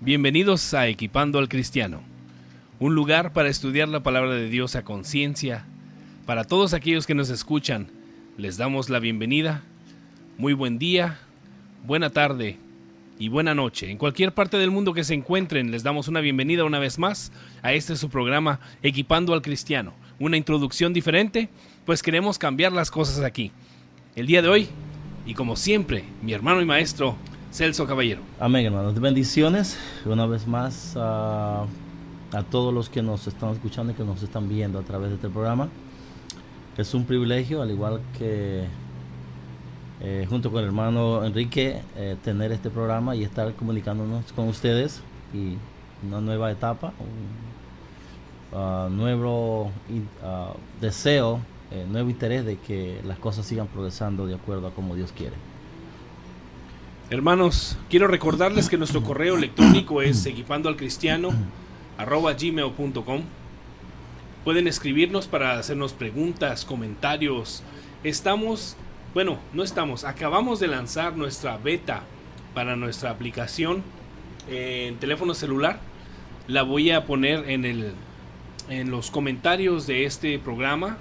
Bienvenidos a Equipando al Cristiano, un lugar para estudiar la palabra de Dios a conciencia. Para todos aquellos que nos escuchan, les damos la bienvenida. Muy buen día, buena tarde y buena noche. En cualquier parte del mundo que se encuentren, les damos una bienvenida una vez más a este su programa Equipando al Cristiano. Una introducción diferente, pues queremos cambiar las cosas aquí. El día de hoy, y como siempre, mi hermano y maestro, Celso Caballero. Amén, hermanos. Bendiciones una vez más a todos los que nos están escuchando y que nos están viendo a través de este programa. Es un privilegio, al igual que junto con el hermano Enrique, tener este programa y estar comunicándonos con ustedes y una nueva etapa, un nuevo deseo, nuevo interés de que las cosas sigan progresando de acuerdo a como Dios quiere. Hermanos, quiero recordarles que nuestro correo electrónico es equipandoalcristiano@gmail.com. Pueden escribirnos para hacernos preguntas, comentarios. Acabamos de lanzar nuestra beta para nuestra aplicación en teléfono celular. La voy a poner en los comentarios de este programa.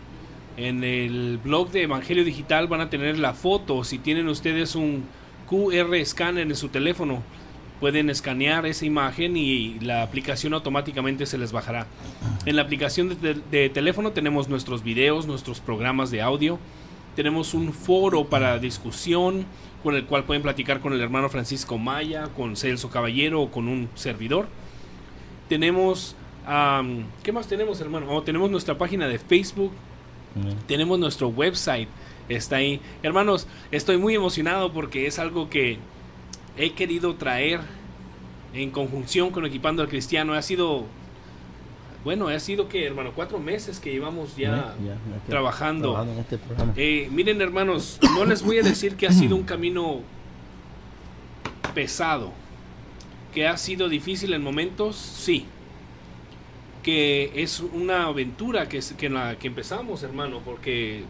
En el blog de Evangelio Digital van a tener la foto. Si tienen ustedes un QR escáner en su teléfono, pueden escanear esa imagen y la aplicación automáticamente se les bajará. En la aplicación de teléfono tenemos nuestros videos, nuestros programas de audio. Tenemos un foro para discusión con el cual pueden platicar con el hermano Francisco Maya, con Celso Caballero o con un servidor. Tenemos, ¿qué más tenemos, hermano? Tenemos nuestra página de Facebook. Tenemos nuestro website. Está ahí. Hermanos, estoy muy emocionado porque es algo que he querido traer en conjunción con Equipando al Cristiano. Ha sido que, hermano, 4 meses que llevamos ya trabajando en este programa. Miren, hermanos, no les voy a decir que ha sido un camino pesado, que ha sido difícil en momentos, sí, que es una aventura que empezamos, hermano, porque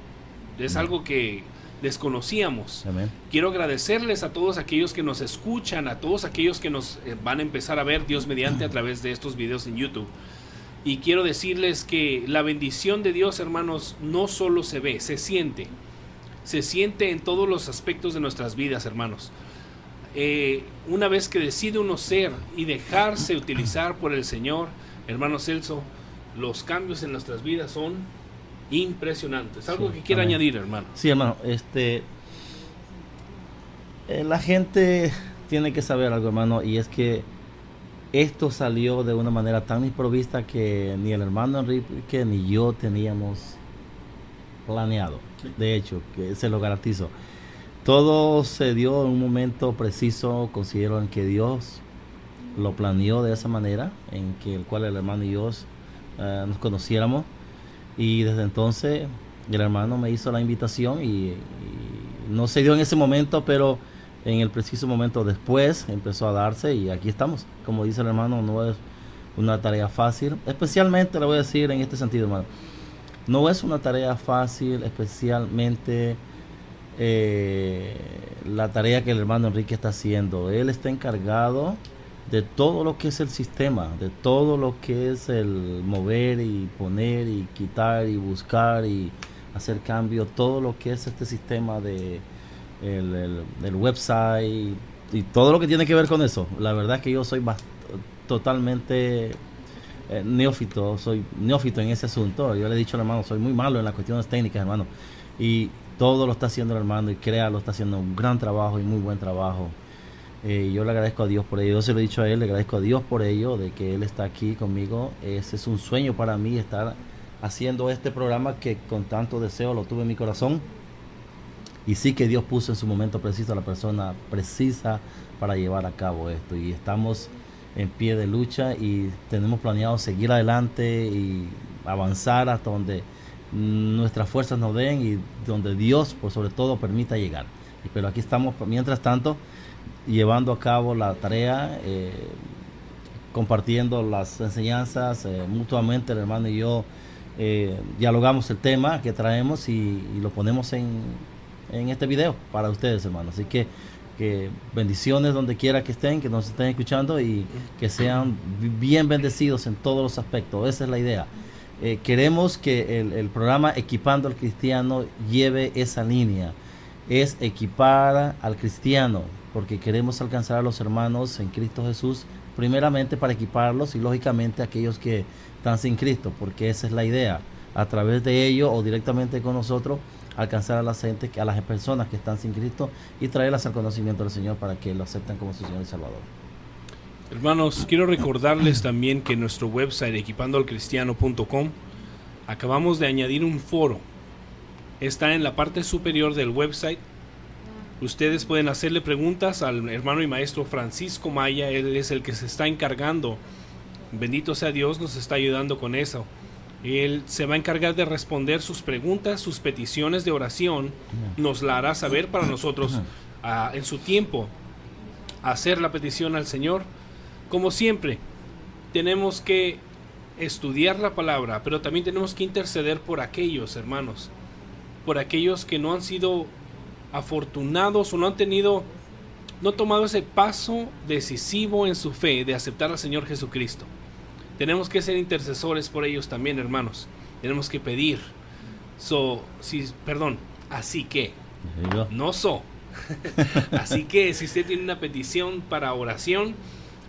es algo que desconocíamos. Amén. Quiero agradecerles a todos aquellos que nos escuchan, a todos aquellos que nos van a empezar a ver, Dios mediante, a través de estos videos en YouTube. Y quiero decirles que la bendición de Dios, hermanos, no solo se ve, se siente en todos los aspectos de nuestras vidas, hermanos. Una vez que decide uno ser y dejarse utilizar por el Señor, hermano Celso, los cambios en nuestras vidas son impresionantes. ¿Algo que quiera añadir, hermano? Sí, hermano, la gente tiene que saber algo, hermano, y es que esto salió de una manera tan improvista que ni el hermano Enrique ni yo teníamos planeado. De hecho, que se lo garantizo. Todo se dio en un momento preciso. Considero en que Dios lo planeó de esa manera, en que el cual el hermano y yo nos conociéramos. Y desde entonces el hermano me hizo la invitación y no se dio en ese momento, pero en el preciso momento después empezó a darse y aquí estamos. Como dice el hermano, no es una tarea fácil, especialmente le voy a decir en este sentido, hermano, no es una tarea fácil, especialmente la tarea que el hermano Enrique está haciendo. Él está encargado de todo lo que es el sistema, de todo lo que es el mover y poner y quitar y buscar y hacer cambios, todo lo que es este sistema de el website y todo lo que tiene que ver con eso. La verdad es que yo soy totalmente soy neófito en ese asunto. Yo le he dicho al hermano, soy muy malo en las cuestiones técnicas, hermano, y todo lo está haciendo el hermano, y lo está haciendo un gran trabajo y muy buen trabajo. Yo le agradezco a Dios por ello. Yo se lo he dicho a él, le agradezco a Dios por ello, de que él está aquí conmigo. Ese es un sueño para mí, estar haciendo este programa que con tanto deseo lo tuve en mi corazón. Y sí que Dios puso en su momento preciso a la persona precisa para llevar a cabo esto. Y estamos en pie de lucha y tenemos planeado seguir adelante y avanzar hasta donde nuestras fuerzas nos den y donde Dios, por sobre todo, permita llegar. Pero aquí estamos, mientras tanto, llevando a cabo la tarea, compartiendo las enseñanzas mutuamente. El hermano y yo dialogamos el tema que traemos y lo ponemos en este video para ustedes, hermanos. Así que Que bendiciones donde quiera que estén, que nos estén escuchando y que sean bien bendecidos en todos los aspectos. Esa es la idea. Queremos que el programa Equipando al Cristiano lleve esa línea. Es equipar al cristiano, porque queremos alcanzar a los hermanos en Cristo Jesús, primeramente para equiparlos y lógicamente a aquellos que están sin Cristo, porque esa es la idea. A través de ellos o directamente con nosotros, alcanzar a la gente, a las personas que están sin Cristo y traerlas al conocimiento del Señor para que lo acepten como su Señor y Salvador. Hermanos, quiero recordarles también que en nuestro website equipandoalcristiano.com acabamos de añadir un foro. Está en la parte superior del website. Ustedes pueden hacerle preguntas al hermano y maestro Francisco Maya. Él es el que se está encargando. Bendito sea Dios, nos está ayudando con eso. Él se va a encargar de responder sus preguntas, sus peticiones de oración. Nos la hará saber para nosotros en su tiempo hacer la petición al Señor. Como siempre, tenemos que estudiar la palabra, pero también tenemos que interceder por aquellos hermanos, por aquellos que no han sido afortunados o no han tomado ese paso decisivo en su fe de aceptar al Señor Jesucristo. Tenemos que ser intercesores por ellos también, hermanos. Tenemos que pedir. Así que, así que si usted tiene una petición para oración,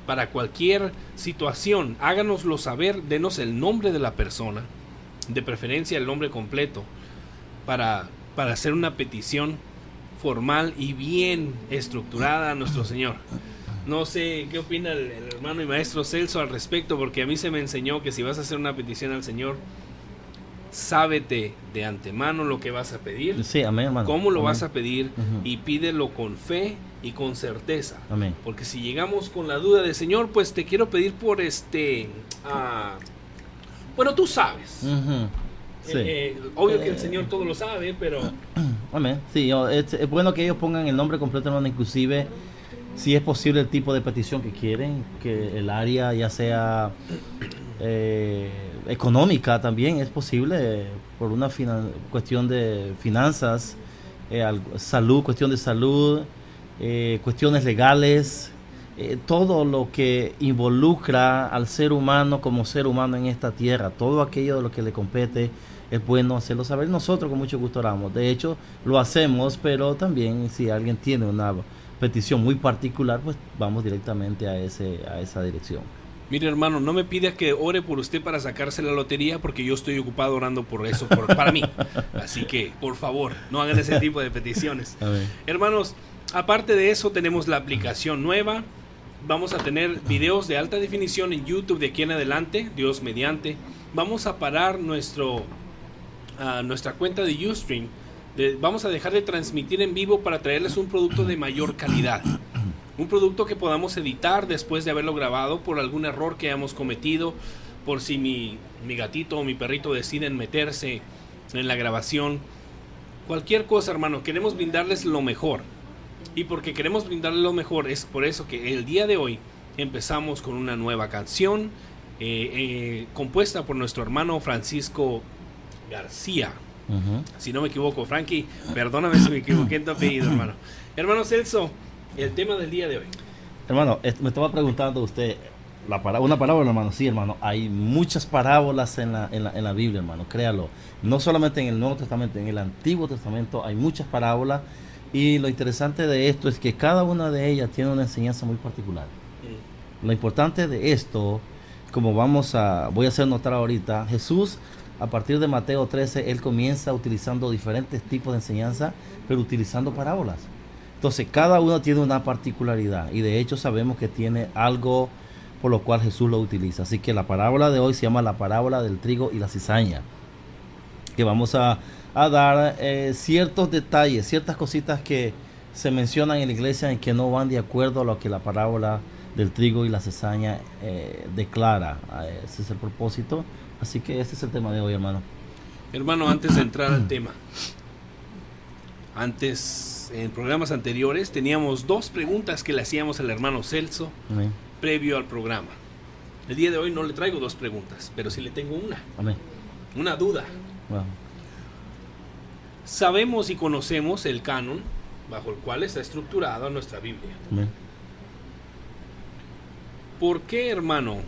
para cualquier situación, háganoslo saber, denos el nombre de la persona, de preferencia el nombre completo, para hacer una petición formal y bien estructurada a nuestro Señor. No sé qué opina el hermano y maestro Celso al respecto, porque a mí se me enseñó que si vas a hacer una petición al Señor, sábete de antemano lo que vas a pedir, sí, amén, hermano. Cómo lo amén. Vas a pedir, y pídelo con fe y con certeza. Amén. Porque si llegamos con la duda de Señor, pues te quiero pedir por bueno, tú sabes. Sí. Obvio que el Señor todo lo sabe, pero amén. Sí, es bueno que ellos pongan el nombre completo, hermano, inclusive si es posible el tipo de petición que quieren, que el área ya sea económica también es posible, por una cuestión de finanzas, salud, cuestión de salud, cuestiones legales, todo lo que involucra al ser humano como ser humano en esta tierra, todo aquello de lo que le compete, es bueno hacerlo saber. Nosotros con mucho gusto oramos, de hecho lo hacemos, pero también si alguien tiene una petición muy particular, pues vamos directamente a esa dirección. Mire, hermano, no me pida que ore por usted para sacarse la lotería, porque yo estoy ocupado orando por eso, para mí. Así que, por favor, no hagan ese tipo de peticiones. Hermanos, aparte de eso, tenemos la aplicación nueva. Vamos a tener videos de alta definición en YouTube de aquí en adelante, Dios mediante. Vamos a parar nuestra cuenta de Ustream. Vamos a dejar de transmitir en vivo para traerles un producto de mayor calidad. Un producto que podamos editar después de haberlo grabado por algún error que hayamos cometido, por si mi gatito o mi perrito deciden meterse en la grabación. Cualquier cosa, hermano, queremos brindarles lo mejor. Y porque queremos brindarles lo mejor, es por eso que el día de hoy empezamos con una nueva canción compuesta por nuestro hermano Francisco García. Si no me equivoco, Frankie, perdóname si me equivoqué en tu apellido, hermano. Hermano Celso, el tema del día de hoy. Hermano, me estaba preguntando usted una parábola, hermano. Sí, hermano, hay muchas parábolas en la Biblia, hermano, créalo. No solamente en el Nuevo Testamento, en el Antiguo Testamento hay muchas parábolas, y lo interesante de esto es que cada una de ellas tiene una enseñanza muy particular. Lo importante de esto, como voy a hacer notar ahorita, Jesús, a partir de Mateo 13, él comienza utilizando diferentes tipos de enseñanza, pero utilizando parábolas. Entonces, cada uno tiene una particularidad, y de hecho sabemos que tiene algo por lo cual Jesús lo utiliza. Así que la parábola de hoy se llama la parábola del trigo y la cizaña, que vamos a dar ciertos detalles, ciertas cositas que se mencionan en la iglesia y que no van de acuerdo a lo que la parábola del trigo y la cizaña declara. Ese es el propósito. Así que este es el tema de hoy, hermano. Hermano, antes de entrar al tema, en programas anteriores teníamos 2 preguntas que le hacíamos al hermano Celso Amén. Previo al programa. El día de hoy no le traigo 2 preguntas, pero sí le tengo una. Amén. Una duda. Wow. Sabemos y conocemos el canon bajo el cual está estructurada nuestra Biblia. Amén. ¿Por qué, hermano?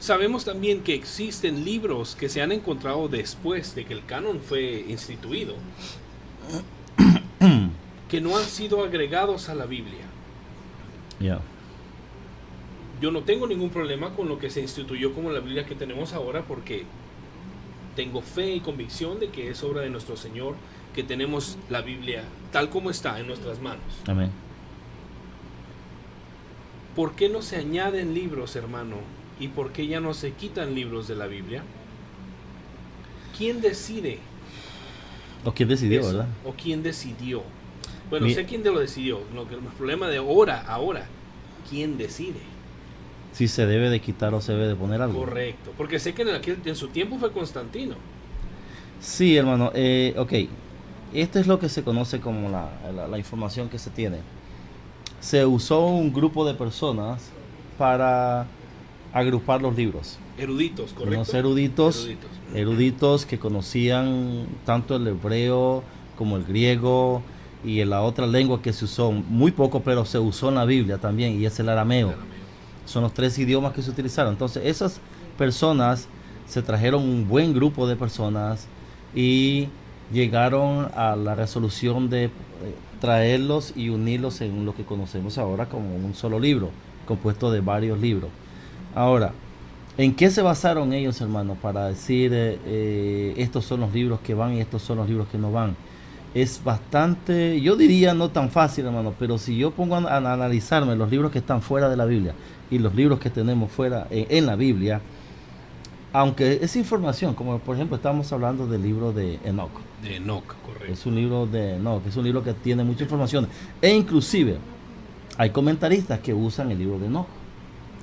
Sabemos también que existen libros que se han encontrado después de que el canon fue instituido, que no han sido agregados a la Biblia. Yeah. Yo no tengo ningún problema con lo que se instituyó como la Biblia que tenemos ahora, porque tengo fe y convicción de que es obra de nuestro Señor, que tenemos la Biblia tal como está en nuestras manos. Amén. ¿Por qué no se añaden libros, hermano? ¿Y por qué ya no se quitan libros de la Biblia? ¿Quién decide? ¿O quién decidió, eso? verdad? ¿O quién decidió? Bueno, Mi- sé quién lo decidió. El problema de ahora, ¿quién decide? Si se debe de quitar o se debe de poner algo. Correcto. Porque sé que en su tiempo fue Constantino. Sí, hermano. Ok. Esto es lo que se conoce como la información que se tiene. Se usó un grupo de personas para agrupar los libros. Eruditos, correcto. Unos eruditos que conocían tanto el hebreo como el griego y en la otra lengua que se usó, muy poco, pero se usó en la Biblia también, y es el arameo. Son los 3 idiomas que se utilizaron. Entonces esas personas, se trajeron un buen grupo de personas y llegaron a la resolución de traerlos y unirlos en lo que conocemos ahora como un solo libro, compuesto de varios libros. Ahora, ¿en qué se basaron ellos, hermano, para decir estos son los libros que van y estos son los libros que no van? Es bastante, yo diría no tan fácil, hermano, pero si yo pongo a analizarme los libros que están fuera de la Biblia y los libros que tenemos fuera en la Biblia, aunque es información, como por ejemplo estamos hablando del libro de Enoch. De Enoch, correcto. Es un libro de Enoch, es un libro que tiene mucha información. E inclusive hay comentaristas que usan el libro de Enoch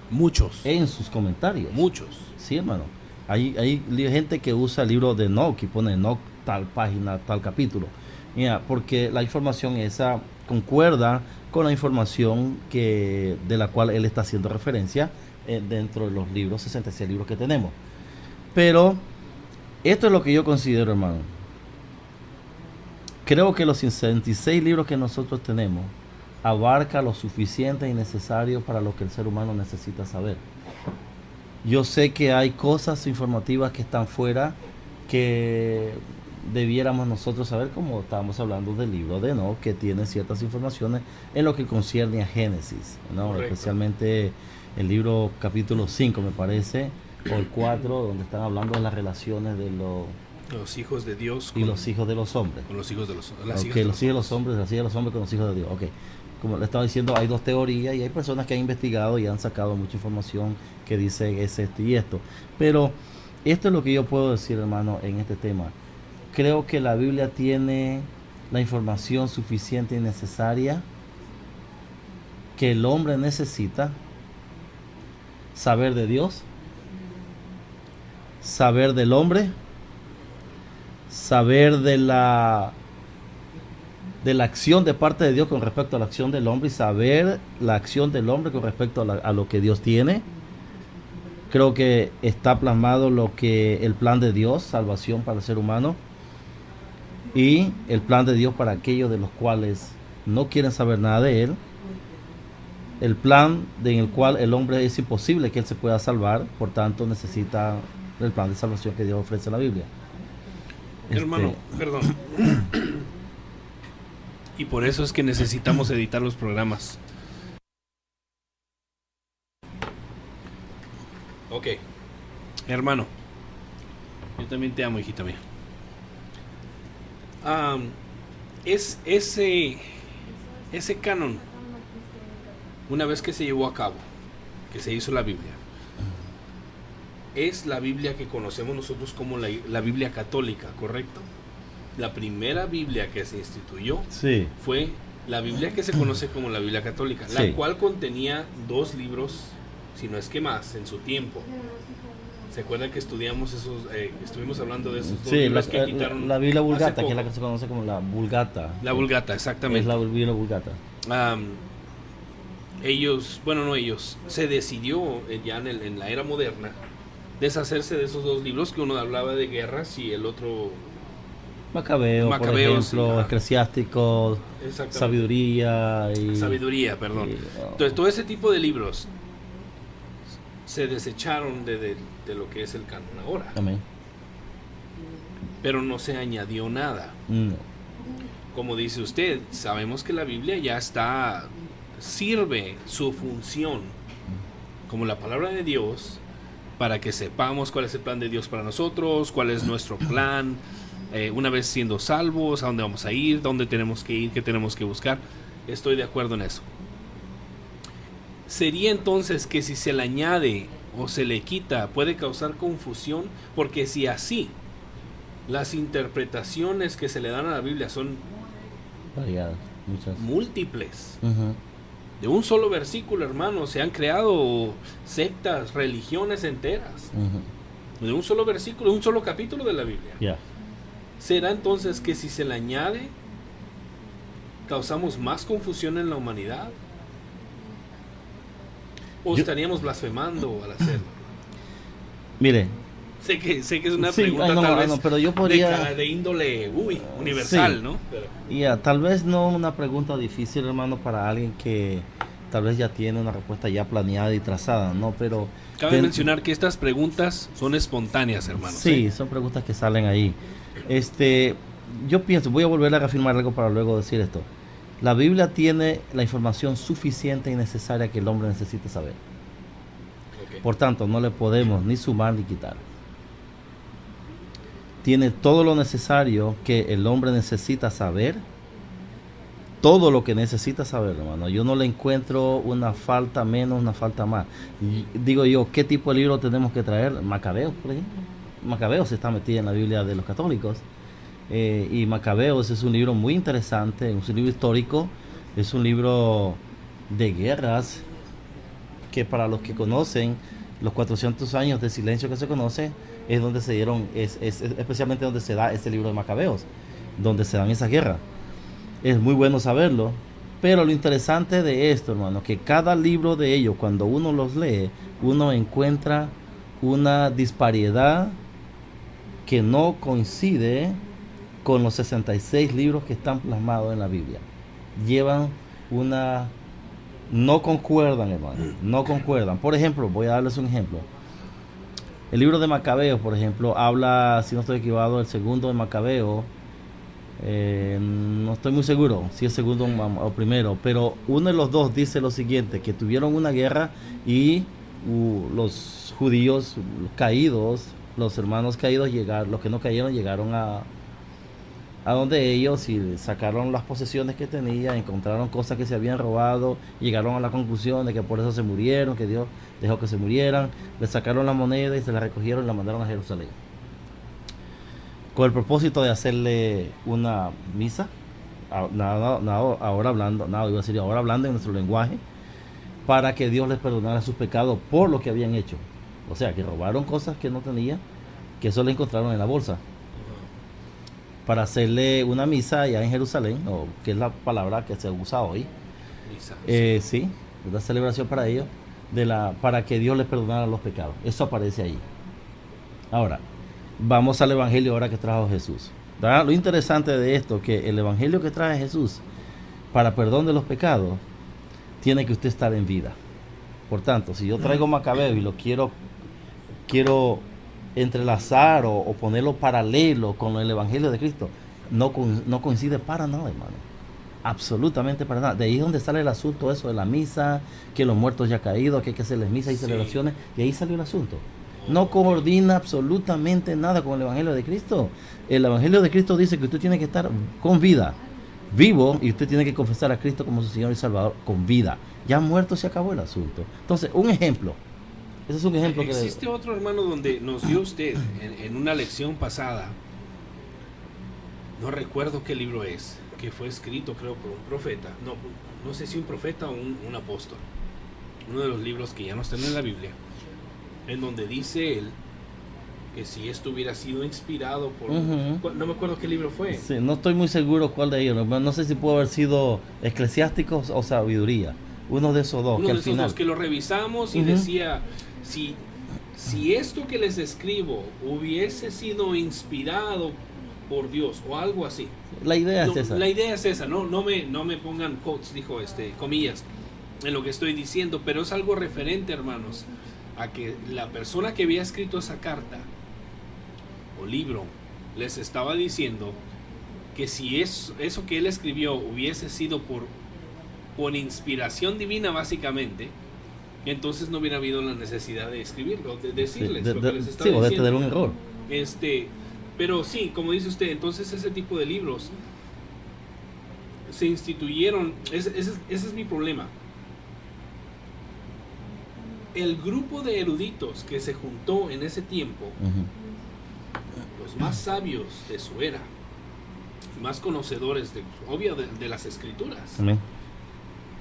Muchos. en sus comentarios. Muchos. Sí, hermano. Hay gente que usa el libro de Enoch y pone Enoch tal página, tal capítulo. Mira, porque la información esa concuerda con la información de la cual él está haciendo referencia dentro de los libros, 66 libros que tenemos. Pero esto es lo que yo considero, hermano. Creo que los 66 libros que nosotros tenemos abarca lo suficiente y necesario para lo que el ser humano necesita saber. Yo sé que hay cosas informativas que están fuera que debiéramos nosotros saber, como estábamos hablando del libro de Enoch, que tiene ciertas informaciones en lo que concierne a Génesis, ¿no? Especialmente el libro capítulo 5, me parece, o el 4, donde están hablando de las relaciones de los hijos de Dios y los hijos de los hombres. Con los hijos de los hombres. Los hijos de los hombres, las hijas de los hombres con los hijos de Dios. Ok. Como le estaba diciendo, hay 2 teorías y hay personas que han investigado y han sacado mucha información que dice es esto y esto. Pero esto es lo que yo puedo decir, hermano, en este tema. Creo que la Biblia tiene la información suficiente y necesaria que el hombre necesita saber de Dios, saber del hombre, saber de la acción de parte de Dios con respecto a la acción del hombre y saber la acción del hombre con respecto a lo que Dios tiene. Creo que está plasmado el plan de Dios, salvación para el ser humano, y el plan de Dios para aquellos de los cuales no quieren saber nada de Él. El plan en el cual el hombre es imposible que Él se pueda salvar, por tanto necesita el plan de salvación que Dios ofrece en la Biblia. Hermano, perdón. Y por eso es que necesitamos editar los programas. Ok. Hermano, yo también te amo, hijita mía. Es ese canon, una vez que se llevó a cabo, que se hizo la Biblia, es la Biblia que conocemos nosotros como la Biblia católica, ¿correcto? La primera Biblia que se instituyó fue la Biblia que se conoce como la Biblia católica, la cual contenía 2 libros, si no es que más, en su tiempo. ¿Se acuerdan que estuvimos hablando de esos 2 libros que quitaron? La Biblia Vulgata, que es la que se conoce como la Vulgata. La Vulgata, exactamente. Es la Biblia Vulgata. Se decidió ya en la era moderna deshacerse de esos 2 libros, que uno hablaba de guerras y el otro Macabeos, por Macabeos, ejemplo, Eclesiásticos, exactamente. Sabiduría y... Sabiduría, perdón. Entonces, todo ese tipo de libros se desecharon de lo que es el canon ahora. Amén. Pero no se añadió nada. No. Como dice usted, sabemos que la Biblia ya está, sirve su función como la palabra de Dios para que sepamos cuál es el plan de Dios para nosotros, cuál es nuestro plan, una vez siendo salvos, a dónde vamos a ir, dónde tenemos que ir, qué tenemos que buscar. Estoy de acuerdo en eso. Sería entonces que si se le añade o se le quita puede causar confusión, porque si así las interpretaciones que se le dan a la Biblia son Variadas, muchas. múltiples, Ujú. de un solo versículo, hermano, se han creado sectas, religiones enteras, Ujú. de un solo versículo, de un solo capítulo de la Biblia. Ya. ¿Será entonces que si se le añade causamos más confusión en la humanidad? ¿O Yo- estaríamos blasfemando al hacerlo? Mire, Sé que es una Sí, pregunta no, tal no, vez pero yo podría... de índole universal, Sí. ¿no? Ya, tal vez no una pregunta difícil, hermano, para alguien que tal vez ya tiene una respuesta ya planeada y trazada, ¿no? Pero... Cabe ten- mencionar que estas preguntas son espontáneas, hermano. Sí, son preguntas que salen ahí. Yo pienso, voy a volver a reafirmar algo para luego decir esto. La Biblia tiene la información suficiente y necesaria que el hombre necesita saber. Ok. Por tanto, no le podemos ni sumar ni quitar. Tiene todo lo necesario que el hombre necesita saber. Todo lo que necesita saber, hermano. Yo no le encuentro una falta menos, una falta más. Digo yo, ¿qué tipo de libro tenemos que traer? Macabeos, por ejemplo. Macabeos está metida en la Biblia de los católicos. Y Macabeos es un libro muy interesante, es un libro histórico, es un libro de guerras, que para los que conocen los 400 años de silencio que se conoce, es donde se dieron, es especialmente donde se da este libro de Macabeos, donde se dan esas guerras. Es muy bueno saberlo, pero lo interesante de esto, hermano, que cada libro de ellos, cuando uno los lee, uno encuentra una disparidad que no coincide con los 66 libros que están plasmados en la Biblia. Llevan una... No concuerdan, hermano, no concuerdan. Por ejemplo, voy a darles un ejemplo. El libro de Macabeos, por ejemplo, habla, si no estoy equivocado, el segundo de Macabeo. No estoy muy seguro si es segundo o primero, pero uno de los dos dice lo siguiente, que tuvieron una guerra y los judíos caídos, los hermanos caídos llegaron, los que no cayeron llegaron a donde ellos y sacaron las posesiones que tenían, encontraron cosas que se habían robado, llegaron a la conclusión de que por eso se murieron, que Dios dejó que se murieran, le sacaron la moneda y se la recogieron y la mandaron a Jerusalén, con el propósito de hacerle una misa, ahora hablando en nuestro lenguaje, para que Dios les perdonara sus pecados por lo que habían hecho. O sea, que robaron cosas que no tenían, que eso le encontraron en la bolsa, para hacerle una misa allá en Jerusalén, o que es la palabra que se usa hoy. Misa, Sí, una celebración para ellos, para que Dios les perdonara los pecados. Eso aparece ahí. Ahora, vamos al evangelio ahora que trajo Jesús. ¿Verdad? Lo interesante de esto, que el evangelio que trae Jesús para perdón de los pecados, tiene que usted estar en vida. Por tanto, si yo traigo Macabeo y lo quiero entrelazar o ponerlo paralelo con el evangelio de Cristo, no coincide para nada, hermano. Absolutamente para nada. De ahí es donde sale el asunto eso de la misa, que los muertos ya caídos, que hay que hacerles misa y celebraciones. De ahí salió el asunto. No coordina absolutamente nada con el evangelio de Cristo. El evangelio de Cristo dice que usted tiene que estar con vida, vivo, y usted tiene que confesar a Cristo como su Señor y Salvador con vida. Ya muerto se acabó el asunto. Entonces, un ejemplo. Ese es un ejemplo que... Existe otro, hermano, donde nos dio usted en una lección pasada, no recuerdo qué libro es, que fue escrito creo por un profeta, no sé si un profeta o un apóstol, uno de los libros que ya no están en la Biblia, en donde dice él que si esto hubiera sido inspirado por... No me acuerdo qué libro fue. Sí, no estoy muy seguro cuál de ellos. No sé si pudo haber sido Eclesiásticos o Sabiduría. Uno de esos dos. Uno que de al esos final... dos que lo revisamos y decía, si esto que les escribo hubiese sido inspirado por Dios o algo así. La idea No, es esa. la idea es esa, no me pongan quotes, dijo comillas, en lo que estoy diciendo, pero es algo referente, hermanos, a que la persona que había escrito esa carta o libro les estaba diciendo que si eso que él escribió hubiese sido por inspiración divina, básicamente, entonces no hubiera habido la necesidad de escribirlo, de decirles Sí, lo que les estaba sí, o de diciendo. tener un error. Pero sí, como dice usted, entonces ese tipo de libros se instituyeron. Ese es mi problema. El grupo de eruditos que se juntó en ese tiempo, los más sabios de su era, más conocedores de las escrituras, Amén.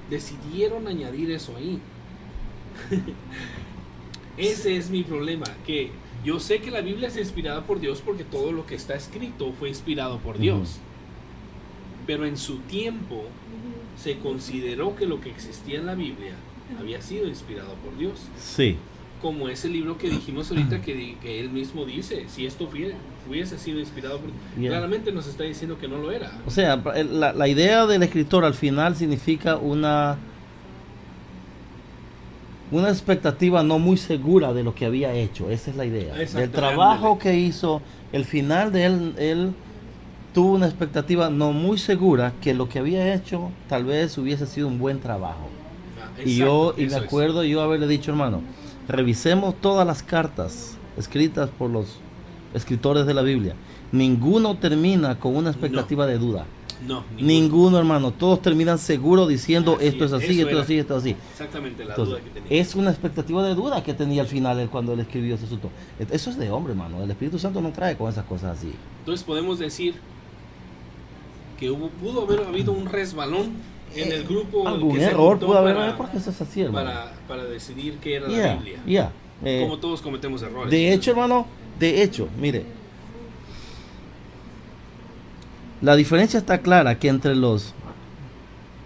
decidieron añadir eso ahí. Ese es mi problema, que yo sé que la Biblia es inspirada por Dios porque todo lo que está escrito fue inspirado por Dios. Pero en su tiempo se consideró que lo que existía en la Biblia había sido inspirado por Dios. Sí. Como ese libro que dijimos ahorita que él mismo dice, si esto hubiese sido inspirado por Dios, claramente nos está diciendo que no lo era. O sea, la idea del escritor al final significa una expectativa no muy segura de lo que había hecho. Esa es la idea. Del trabajo que hizo, el final de él tuvo una expectativa no muy segura que lo que había hecho tal vez hubiese sido un buen trabajo. Exacto, y me acuerdo yo haberle dicho, hermano, revisemos todas las cartas escritas por los escritores de la Biblia. Ninguno termina con una expectativa de duda. No, ninguno, hermano. Todos terminan seguros diciendo esto es así, esto es así, esto es así. Exactamente la Entonces, duda que tenía. Es una expectativa de duda que tenía al final cuando él escribió ese asunto. Eso es de hombre, hermano. El Espíritu Santo no trae con esas cosas así. Entonces podemos decir que pudo haber habido un resbalón en el grupo. Algún error pudo haber, porque eso es así, hermano. Para decidir qué era la Biblia. Como todos cometemos errores. De hecho, hermano, mire, la diferencia está clara que entre los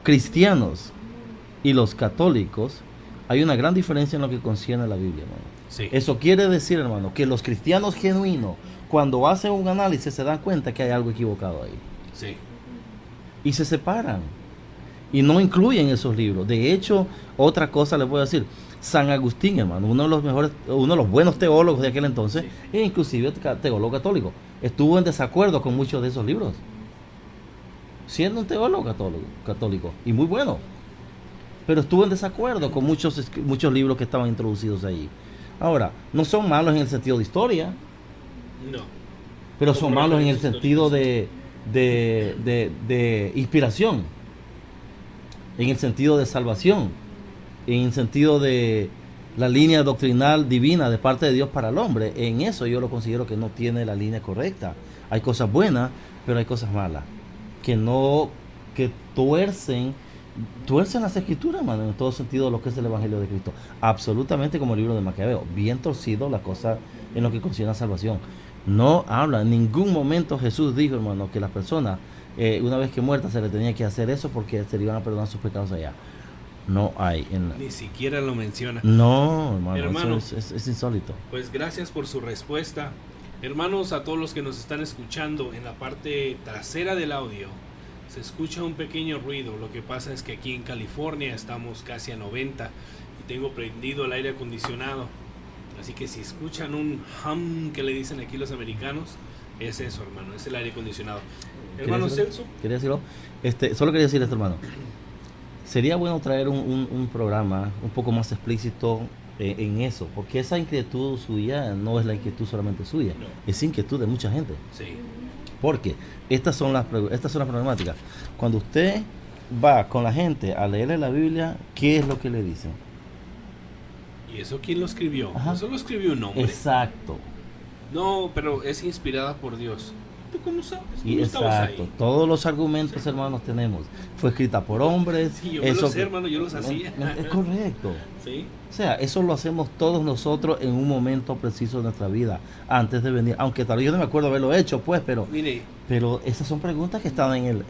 cristianos y los católicos hay una gran diferencia en lo que concierne a la Biblia, hermano. Sí. Eso quiere decir, hermano, que los cristianos genuinos, cuando hacen un análisis, se dan cuenta que hay algo equivocado ahí. Sí. Y se separan. Y no incluyen esos libros. De hecho, otra cosa les voy a decir. San Agustín, hermano, uno de los buenos teólogos de aquel entonces, e inclusive teólogo católico, estuvo en desacuerdo con muchos de esos libros. Siendo un teólogo católico y muy bueno, pero estuvo en desacuerdo con muchos libros que estaban introducidos ahí. Ahora, no son malos en el sentido de historia, no, pero son malos en el sentido de inspiración, en el sentido de salvación, en el sentido de la línea doctrinal divina de parte de Dios para el hombre. En eso yo lo considero que no tiene la línea correcta. Hay cosas buenas, pero hay cosas malas que tuercen las escrituras, hermano, en todo sentido lo que es el Evangelio de Cristo. Absolutamente como el libro de Maquiavelo, bien torcido la cosa en lo que concierne a salvación. No habla, en ningún momento Jesús dijo, hermano, que las personas, una vez que muertas, se le tenía que hacer eso porque se le iban a perdonar sus pecados allá. No hay. Ni siquiera lo menciona. No, hermano, eso es insólito. Pues gracias por su respuesta. Hermanos, a todos los que nos están escuchando, en la parte trasera del audio se escucha un pequeño ruido. Lo que pasa es que aquí en California estamos casi a 90 y tengo prendido el aire acondicionado. Así que si escuchan un hum que le dicen aquí los americanos, es eso, hermano, es el aire acondicionado. Hermano Celso. ¿Quería decirlo? Solo quería decir esto, hermano. Sería bueno traer un programa un poco más explícito en eso, porque esa inquietud suya no es la inquietud solamente suya, no. Es inquietud de mucha gente. Sí. Porque estas son las problemáticas. Cuando usted va con la gente a leerle la Biblia, ¿qué es lo que le dicen? ¿Y eso quién lo escribió? Ajá. Eso lo escribió un hombre. Exacto. No, pero es inspirada por Dios. ¿Tú cómo sabes? ¿Tú Y exacto. Ahí? Todos los argumentos, sí, hermanos, tenemos. Fue escrita por hombres. Sí, yo lo sé, hermano, yo los hacía. Es correcto. Sí. O sea, eso lo hacemos todos nosotros en un momento preciso de nuestra vida, antes de venir. Aunque tal vez yo no me acuerdo haberlo hecho, pues, pero... Mire. Pero esas son preguntas que están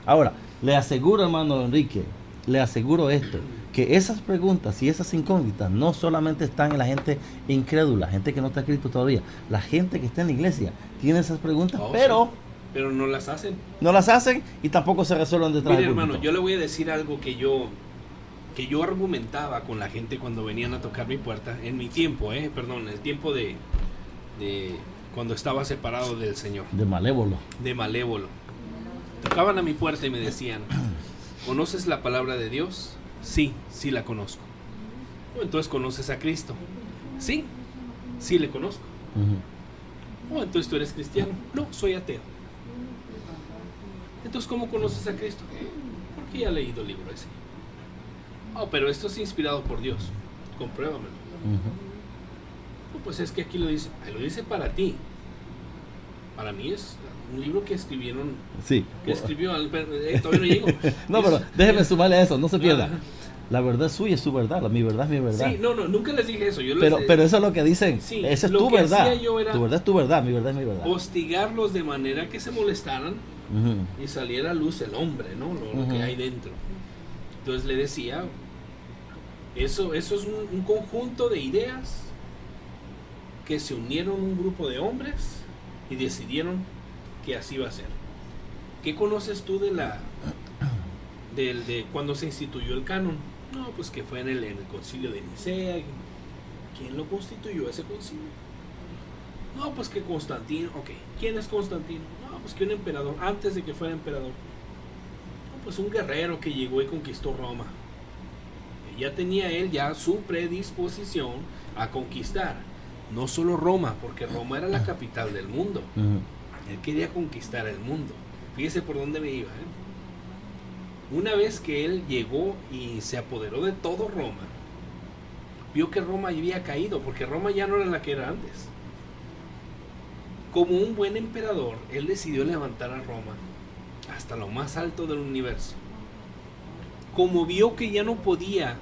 Ahora, le aseguro, hermano Enrique, le aseguro esto, que esas preguntas y esas incógnitas no solamente están en la gente incrédula, gente que no está escrito todavía. La gente que está en la iglesia tiene esas preguntas, pero pero no las hacen. No las hacen y tampoco se resuelven detrás Mire, del hermano, púlpito. yo le voy a decir algo que yo argumentaba con la gente cuando venían a tocar mi puerta, en mi tiempo, perdón, el tiempo de cuando estaba separado del Señor, De malévolo. de malévolo. Tocaban a mi puerta y me decían, ¿conoces la palabra de Dios? Sí, sí la conozco. Entonces, ¿conoces a Cristo? Sí, sí le conozco. Entonces, ¿tú eres cristiano? No, soy ateo. Entonces, ¿cómo conoces a Cristo? Porque ya he leído el libro ese. Pero esto es inspirado por Dios. Compruébamelo. Pues es que aquí lo dice para ti. Para mí es un libro que escribieron. Sí. Que escribió. Todavía no llego. No, pero déjeme sumarle a eso, no se pierda. Ajá. La verdad es suya, es su verdad. Mi verdad es mi verdad. Sí, no, nunca les dije eso. Pero eso es lo que dicen. Sí, Esa es lo tu que verdad. hacía yo era Tu verdad es tu verdad, mi verdad es mi verdad. hostigarlos de manera que se molestaran y saliera a luz el hombre, ¿no? Lo que hay dentro. Entonces le decía, eso es un conjunto de ideas que se unieron un grupo de hombres y decidieron que así va a ser. ¿Qué conoces tú de cuando se instituyó el canon? No, pues que fue en el concilio de Nicea. ¿Quién lo constituyó ese concilio? No, pues que Constantino. Ok, ¿quién es Constantino? No, pues que un emperador, antes de que fuera emperador. No, pues un guerrero que llegó y conquistó Roma. Ya tenía él ya su predisposición a conquistar. No solo Roma, porque Roma era la capital del mundo. Él quería conquistar el mundo. Fíjese por dónde me iba. Una vez que él llegó y se apoderó de todo Roma, vio que Roma había caído, porque Roma ya no era la que era antes. Como un buen emperador, él decidió levantar a Roma hasta lo más alto del universo. Como vio que ya no podía,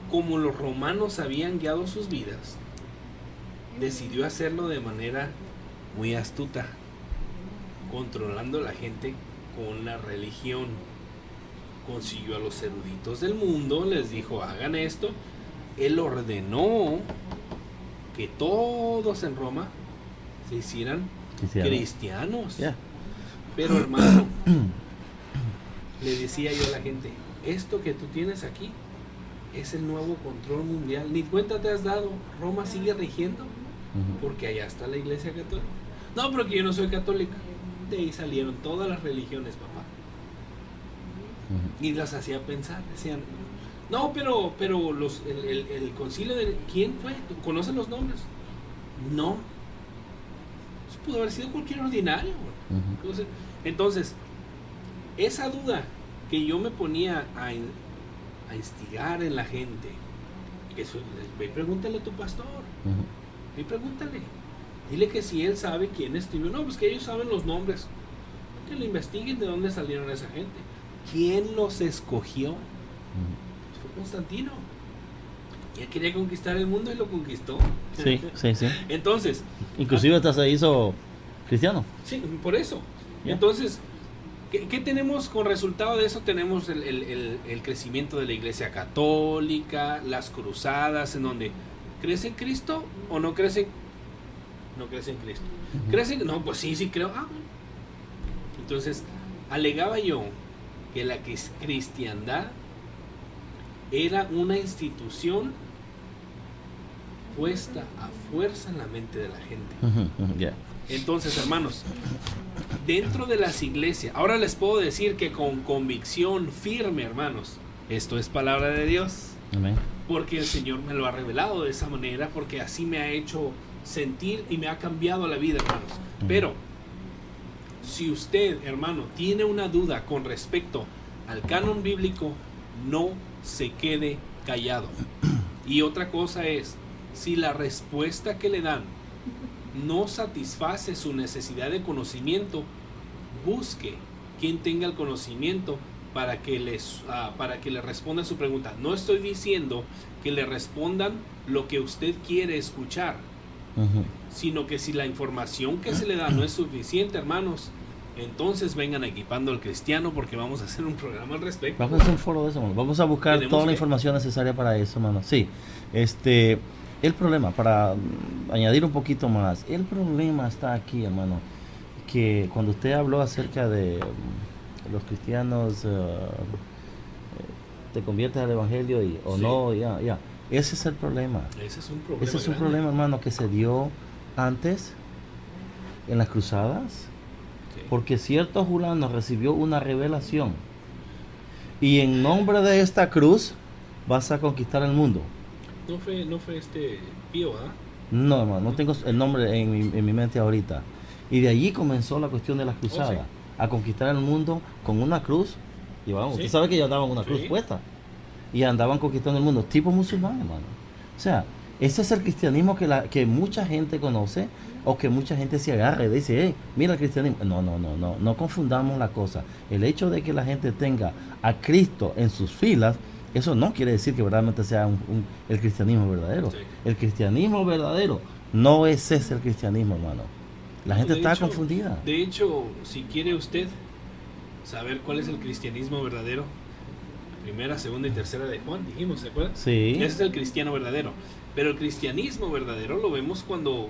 como los romanos habían guiado sus vidas, decidió hacerlo de manera muy astuta, controlando a la gente con la religión. Consiguió a los eruditos del mundo, les dijo, hagan esto. Él ordenó que todos en Roma se hicieran cristianos. Yeah. Pero hermano, le decía yo a la gente, esto que tú tienes aquí es el nuevo control mundial. Ni cuenta te has dado, Roma sigue rigiendo, porque allá está la iglesia católica. No, pero que yo no soy católica. De ahí salieron todas las religiones, papá. Y las hacía pensar, decían, no, pero el concilio de... ¿Quién fue? ¿Tú conoces los nombres? No. Eso pudo haber sido cualquier ordinario. Entonces, esa duda que yo me ponía a instigar en la gente, ve, pregúntale a tu pastor, ve, pregúntale, dile que si él sabe quién escribió. No, pues que ellos saben los nombres, que lo investiguen de dónde salieron esa gente. ¿Quién los escogió? Fue Constantino. Y él quería conquistar el mundo y lo conquistó. Sí. Entonces, inclusive hasta se hizo cristiano. Sí, por eso. Entonces, ¿qué tenemos con resultado de eso? Tenemos el crecimiento de la Iglesia Católica, las cruzadas, en donde ¿crece en Cristo o no crece? No crece en Cristo. ¿Crece? No, pues sí creo. Entonces, alegaba yo que la cristiandad era una institución puesta a fuerza en la mente de la gente. Entonces, hermanos, dentro de las iglesias, ahora les puedo decir que con convicción firme, hermanos, esto es palabra de Dios. Amén. Porque el Señor me lo ha revelado de esa manera, porque así me ha hecho sentir y me ha cambiado la vida, hermanos. Pero si usted, hermano, tiene una duda con respecto al canon bíblico, no se quede callado. Y otra cosa es, si la respuesta que le dan no satisface su necesidad de conocimiento, busque quien tenga el conocimiento para que le responda a su pregunta. No estoy diciendo que le respondan lo que usted quiere escuchar, sino que si la información que se le da no es suficiente, hermanos, entonces vengan equipando al cristiano, porque vamos a hacer un programa al respecto. Vamos a hacer un foro de eso, hermano. Vamos a buscar toda la información necesaria para eso, hermano. Sí, el problema, para añadir un poquito más, el problema está aquí, hermano, que cuando usted habló acerca de los cristianos, te conviertes al evangelio o Sí. no, ya. Ese es el problema. Ese es un problema Ese es un grande. problema, hermano, que se dio antes en las cruzadas, Sí. porque cierto fulano recibió una revelación y en nombre de esta cruz vas a conquistar el mundo. No fue Pío, ¿ah? No, hermano, no tengo el nombre en mi mente ahorita. Y de allí comenzó la cuestión de las cruzadas, sí. a conquistar el mundo con una cruz. Y vamos, Sí. usted sabe que ellos andaban una Sí. cruz puesta y andaban conquistando el mundo, tipo musulmán, hermano. O sea, ese es el cristianismo que mucha gente conoce o que mucha gente se agarra y dice, mira el cristianismo. No confundamos la cosa. El hecho de que la gente tenga a Cristo en sus filas, eso no quiere decir que verdaderamente sea el cristianismo verdadero. Sí. El cristianismo verdadero no es ese el cristianismo, hermano. La gente De está hecho- confundida. De hecho, si quiere usted saber cuál es el cristianismo verdadero, primera, segunda y tercera de Juan, dijimos, ¿se acuerdan? Sí, Ese es el cristiano verdadero. Pero el cristianismo verdadero lo vemos cuando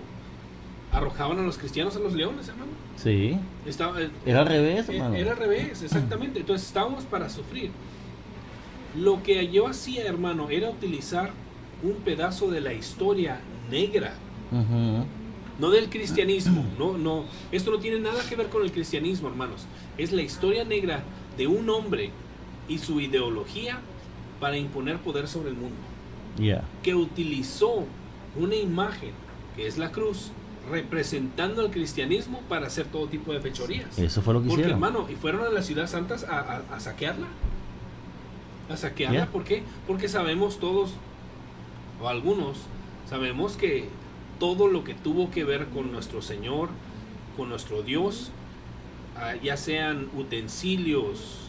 arrojaban a los cristianos a los leones, hermano. sí. Estaba, Era al revés, hermano. Era al revés, exactamente. Entonces estábamos para sufrir. Lo que yo hacía, hermano, era utilizar un pedazo de la historia negra, Ujú. no del cristianismo. No, esto no tiene nada que ver con el cristianismo, hermanos. Es la historia negra de un hombre y su ideología para imponer poder sobre el mundo, Ya. que utilizó una imagen, que es la cruz, representando al cristianismo para hacer todo tipo de fechorías. Eso fue lo que Porque, hicieron. hermano, y fueron a la ciudad santa a saquearla. A saquearla, Yeah. ¿por qué? Porque sabemos todos, o algunos, sabemos que todo lo que tuvo que ver con nuestro Señor, con nuestro Dios, ya sean utensilios,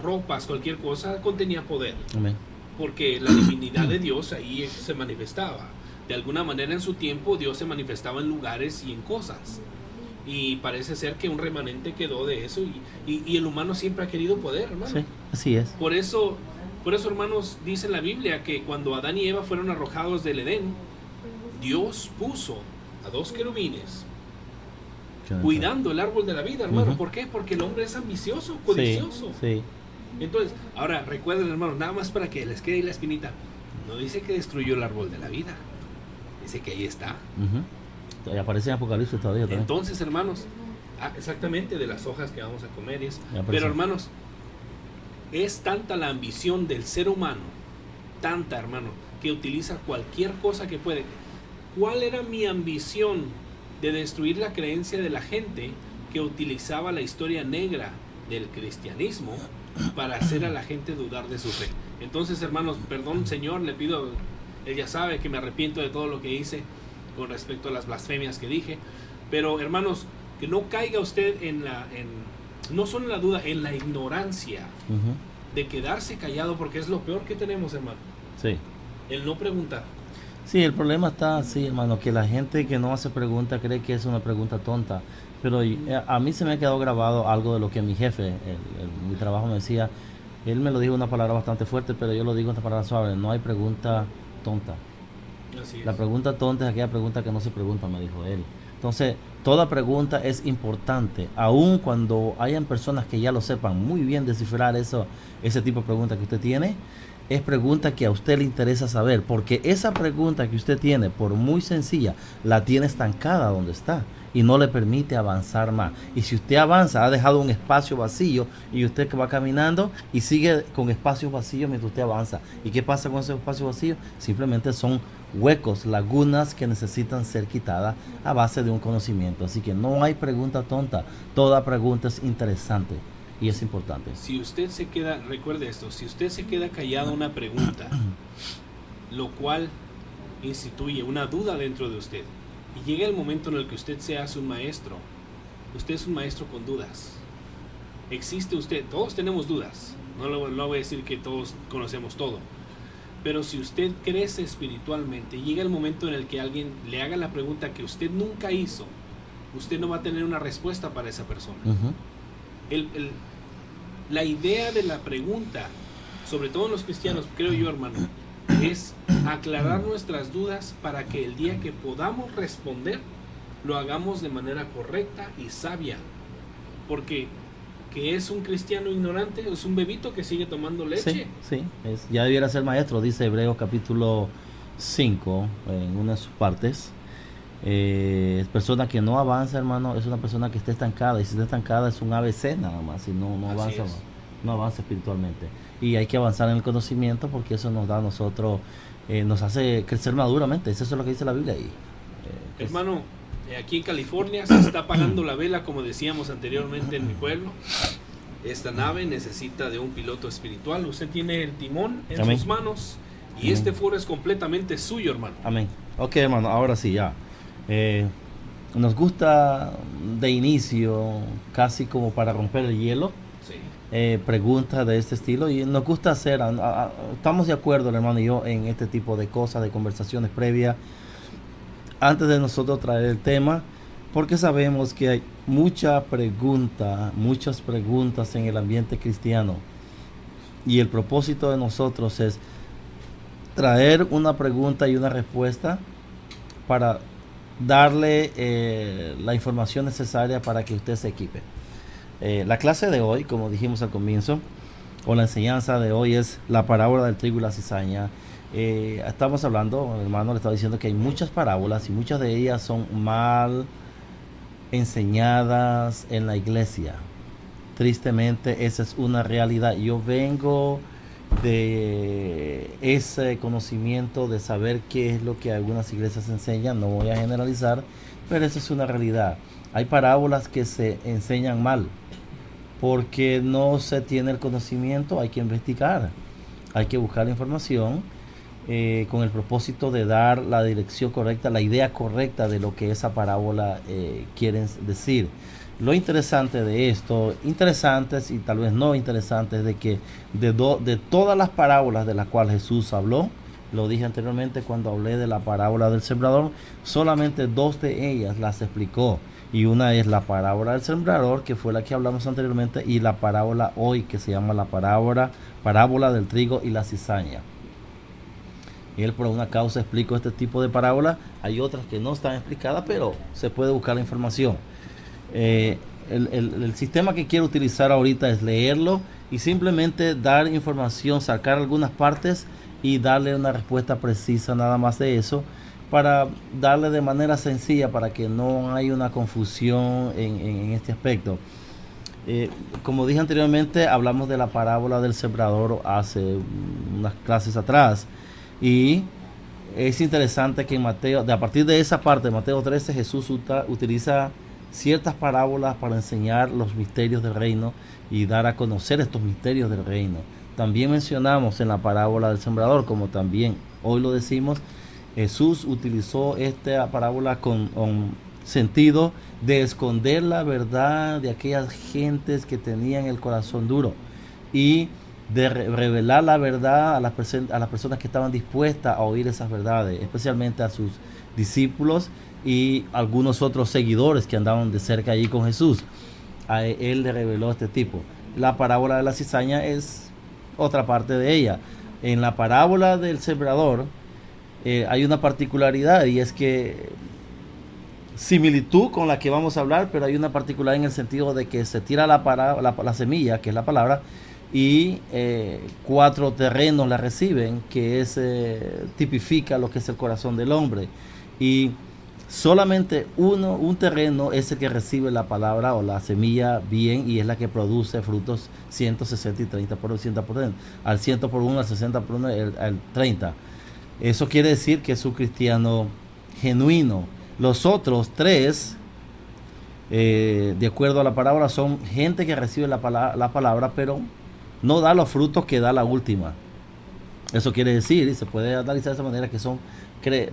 ropas, cualquier cosa, contenía poder. Amén. Porque la divinidad de Dios ahí se manifestaba. De alguna manera en su tiempo Dios se manifestaba en lugares y en cosas. Y parece ser que un remanente quedó de eso y el humano siempre ha querido poder, hermano. Sí, así es. Por eso, hermanos, dice en la Biblia que cuando Adán y Eva fueron arrojados del Edén, Dios puso a dos querubines cuidando el árbol de la vida, hermano. Ujú. ¿Por qué? Porque el hombre es ambicioso, Sí, codicioso. sí. Entonces, ahora recuerden, hermanos, nada más para que les quede ahí la espinita. No dice que destruyó el árbol de la vida. Dice que ahí está. Y aparece en Apocalipsis todavía también. Entonces, hermanos, exactamente de las hojas que vamos a comer y eso. Ya aparece. Pero, hermanos, es tanta la ambición del ser humano, tanta, hermano, que utiliza cualquier cosa que puede. ¿Cuál era mi ambición de destruir la creencia de la gente que utilizaba la historia negra del cristianismo para hacer a la gente dudar de su fe? Entonces, hermanos, perdón, Señor, le pido, Él ya sabe que me arrepiento de todo lo que hice con respecto a las blasfemias que dije, pero, hermanos, que no caiga usted no solo en la duda, en la ignorancia Ujú. de quedarse callado, porque es lo peor que tenemos, hermano, Sí. el no preguntar. Sí, el problema está así, hermano, que la gente que no hace pregunta cree que es una pregunta tonta. Pero a mí se me ha quedado grabado algo de lo que mi jefe, mi trabajo me decía. Él me lo dijo una palabra bastante fuerte, pero yo lo digo en esta palabra suave. No hay pregunta tonta. Así es. La pregunta tonta es aquella pregunta que no se pregunta, me dijo él. Entonces, toda pregunta es importante, aun cuando hayan personas que ya lo sepan muy bien descifrar ese tipo de preguntas que usted tiene. Es pregunta que a usted le interesa saber, porque esa pregunta que usted tiene, por muy sencilla, la tiene estancada donde está y no le permite avanzar más. Y si usted avanza, ha dejado un espacio vacío y usted que va caminando y sigue con espacios vacíos mientras usted avanza. ¿Y qué pasa con esos espacios vacíos? Simplemente son huecos, lagunas que necesitan ser quitadas a base de un conocimiento. Así que no hay pregunta tonta, toda pregunta es interesante y es importante. Si usted se queda, recuerde esto, si usted se queda callado a una pregunta, lo cual instituye una duda dentro de usted, y llega el momento en el que usted se hace un maestro, usted es un maestro con dudas. Existe usted, todos tenemos dudas, no voy a decir que todos conocemos todo, pero si usted crece espiritualmente, llega el momento en el que alguien le haga la pregunta que usted nunca hizo, usted no va a tener una respuesta para esa persona. Ujú. La idea de la pregunta, sobre todo en los cristianos, creo yo, hermano, es aclarar nuestras dudas para que el día que podamos responder, lo hagamos de manera correcta y sabia. Porque que es un cristiano ignorante, es un bebito que sigue tomando leche. Sí, ya debiera ser maestro, dice Hebreos capítulo 5, en una de sus partes. Es persona que no avanza, hermano, es una persona que está estancada, y si está estancada es un ABC nada más, y no avanza, no avanza espiritualmente. Y hay que avanzar en el conocimiento, porque eso nos da a nosotros, nos hace crecer maduramente. Eso es lo que dice la Biblia ahí. Hermano, aquí en California se está apagando la vela, como decíamos anteriormente en mi pueblo. Esta nave necesita de un piloto espiritual. Usted tiene el timón en Amén. sus manos y Amén. este foro es completamente suyo, hermano. Amén. Ok, hermano, ahora sí, ya. Nos gusta de inicio, casi como para romper el hielo, Sí. preguntas de este estilo, y nos gusta hacer, estamos de acuerdo, el hermano y yo, en este tipo de cosas, de conversaciones previas, antes de nosotros traer el tema, porque sabemos que hay muchas preguntas en el ambiente cristiano, y el propósito de nosotros es traer una pregunta y una respuesta para darle la información necesaria para que usted se equipe. La clase de hoy, como dijimos al comienzo, o la enseñanza de hoy, es la parábola del trigo y la cizaña. Estamos hablando, el hermano le estaba diciendo que hay muchas parábolas y muchas de ellas son mal enseñadas en la iglesia. Tristemente, esa es una realidad. Yo vengo de ese conocimiento de saber qué es lo que algunas iglesias enseñan. No voy a generalizar, pero eso es una realidad. Hay parábolas que se enseñan mal porque no se tiene el conocimiento. Hay que investigar, hay que buscar la información con el propósito de dar la dirección correcta, la idea correcta de lo que esa parábola quiere decir. Lo interesante de esto, interesantes y tal vez no interesantes, de que de todas las parábolas de las cuales Jesús habló, lo dije anteriormente cuando hablé de la parábola del sembrador, solamente dos de ellas las explicó, y una es la parábola del sembrador, que fue la que hablamos anteriormente, y la parábola hoy, que se llama la parábola del trigo y la cizaña. Él por una causa explicó este tipo de parábola. Hay otras que no están explicadas, pero se puede buscar la información. El sistema que quiero utilizar ahorita es leerlo y simplemente dar información, sacar algunas partes y darle una respuesta precisa, nada más de eso, para darle de manera sencilla, para que no haya una confusión en este aspecto. Como dije anteriormente, hablamos de la parábola del sembrador hace unas clases atrás, y es interesante que en Mateo, a partir de esa parte de Mateo 13, Jesús utiliza ciertas parábolas para enseñar los misterios del reino y dar a conocer estos misterios del reino. También mencionamos en la parábola del sembrador, como también hoy lo decimos, Jesús utilizó esta parábola con sentido de esconder la verdad de aquellas gentes que tenían el corazón duro, y de revelar la verdad a las personas que estaban dispuestas a oír esas verdades, especialmente a sus discípulos y algunos otros seguidores que andaban de cerca allí con Jesús. A él le reveló este tipo. La parábola de la cizaña es otra parte de ella. En la parábola del sembrador hay una particularidad, y es que similitud con la que vamos a hablar, pero hay una particularidad en el sentido de que se tira la semilla, que es la palabra, y 4 terrenos la reciben, que es tipifica lo que es el corazón del hombre, y solamente un terreno es el que recibe la palabra o la semilla bien, y es la que produce frutos 160 y 30 por 100%, al 100 por 1, al 60 por 1, al 30. Eso quiere decir que es un cristiano genuino. Los otros 3, de acuerdo a la parábola, son gente que recibe la palabra, pero no da los frutos que da la última. Eso quiere decir, y se puede analizar de esa manera, que son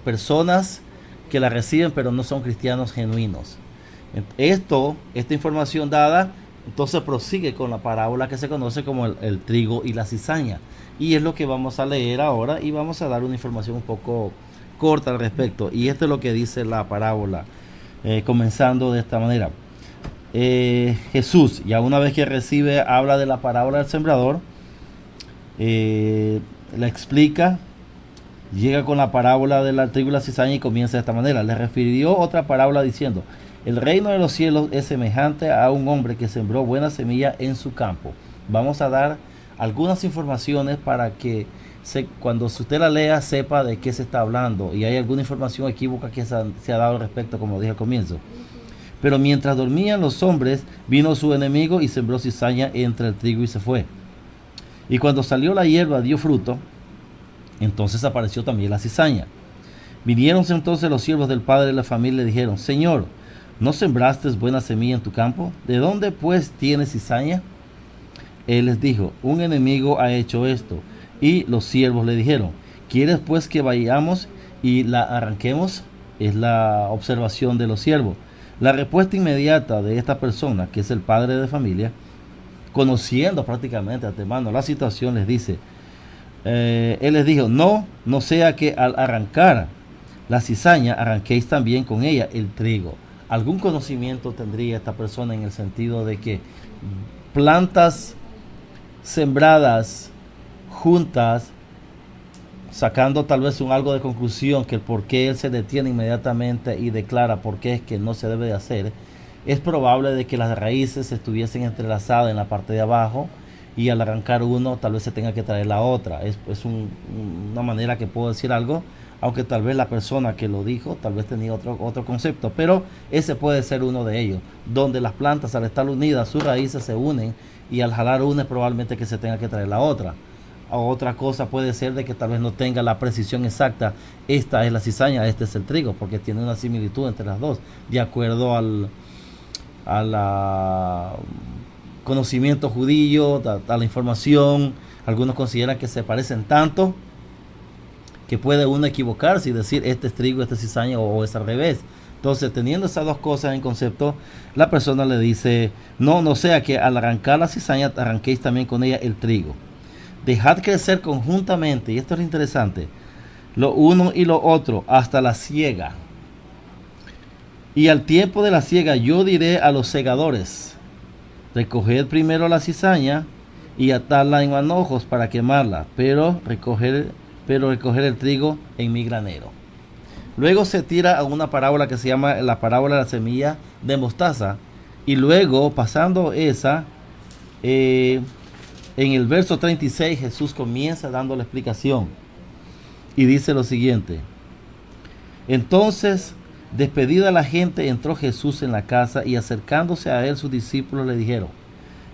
personas que la reciben, pero no son cristianos genuinos. Esta información dada, entonces prosigue con la parábola que se conoce como el trigo y la cizaña. Y es lo que vamos a leer ahora, y vamos a dar una información un poco corta al respecto. Y esto es lo que dice la parábola, comenzando de esta manera. Jesús, ya una vez que habla de la parábola del sembrador, la explica llega con la parábola de la trigo y la cizaña y comienza de esta manera. Le refirió otra parábola diciendo: el reino de los cielos es semejante a un hombre que sembró buena semilla en su campo. Vamos a dar algunas informaciones para que cuando usted la lea sepa de qué se está hablando, y hay alguna información equívoca que se ha dado al respecto, como dije al comienzo. Pero mientras dormían los hombres, vino su enemigo y sembró cizaña entre el trigo y se fue. Y cuando salió la hierba dio fruto, entonces apareció también la cizaña. Vinieron entonces los siervos del padre de la familia y le dijeron: Señor, ¿no sembraste buena semilla en tu campo? ¿De dónde pues tienes cizaña? Él les dijo: un enemigo ha hecho esto. Y los siervos le dijeron: ¿quieres pues que vayamos y la arranquemos? Es la observación de los siervos. La respuesta inmediata de esta persona, que es el padre de familia, conociendo prácticamente de antemano la situación, les dice, él les dijo: no sea que al arrancar la cizaña arranquéis también con ella el trigo. ¿Algún conocimiento tendría esta persona en el sentido de que plantas sembradas juntas, sacando tal vez algo de conclusión, que el por qué él se detiene inmediatamente y declara por qué es que no se debe de hacer? Es probable de que las raíces estuviesen entrelazadas en la parte de abajo, y al arrancar uno tal vez se tenga que traer la otra. Es una manera que puedo decir algo, aunque tal vez la persona que lo dijo tal vez tenía otro concepto, pero ese puede ser uno de ellos, donde las plantas, al estar unidas, sus raíces se unen, y al jalar una es probablemente que se tenga que traer la otra. Otra cosa puede ser de que tal vez no tenga la precisión exacta: esta es la cizaña, este es el trigo, porque tiene una similitud entre las dos, de acuerdo al conocimiento judío, a la información. Algunos consideran que se parecen tanto que puede uno equivocarse y decir este es trigo, este es cizaña, o es al revés. Entonces, teniendo esas dos cosas en concepto, la persona le dice: no sea que al arrancar la cizaña arranquéis también con ella el trigo. Dejad crecer conjuntamente, y esto es interesante, lo uno y lo otro hasta la siega. Y al tiempo de la siega yo diré a los segadores: recoged primero la cizaña y atadla en manojos para quemarla, pero recoger el trigo en mi granero. Luego se tira a una parábola que se llama la parábola de la semilla de mostaza, y luego, pasando esa, en el verso 36 Jesús comienza dando la explicación y dice lo siguiente: entonces, despedida la gente, entró Jesús en la casa, y acercándose a él sus discípulos le dijeron: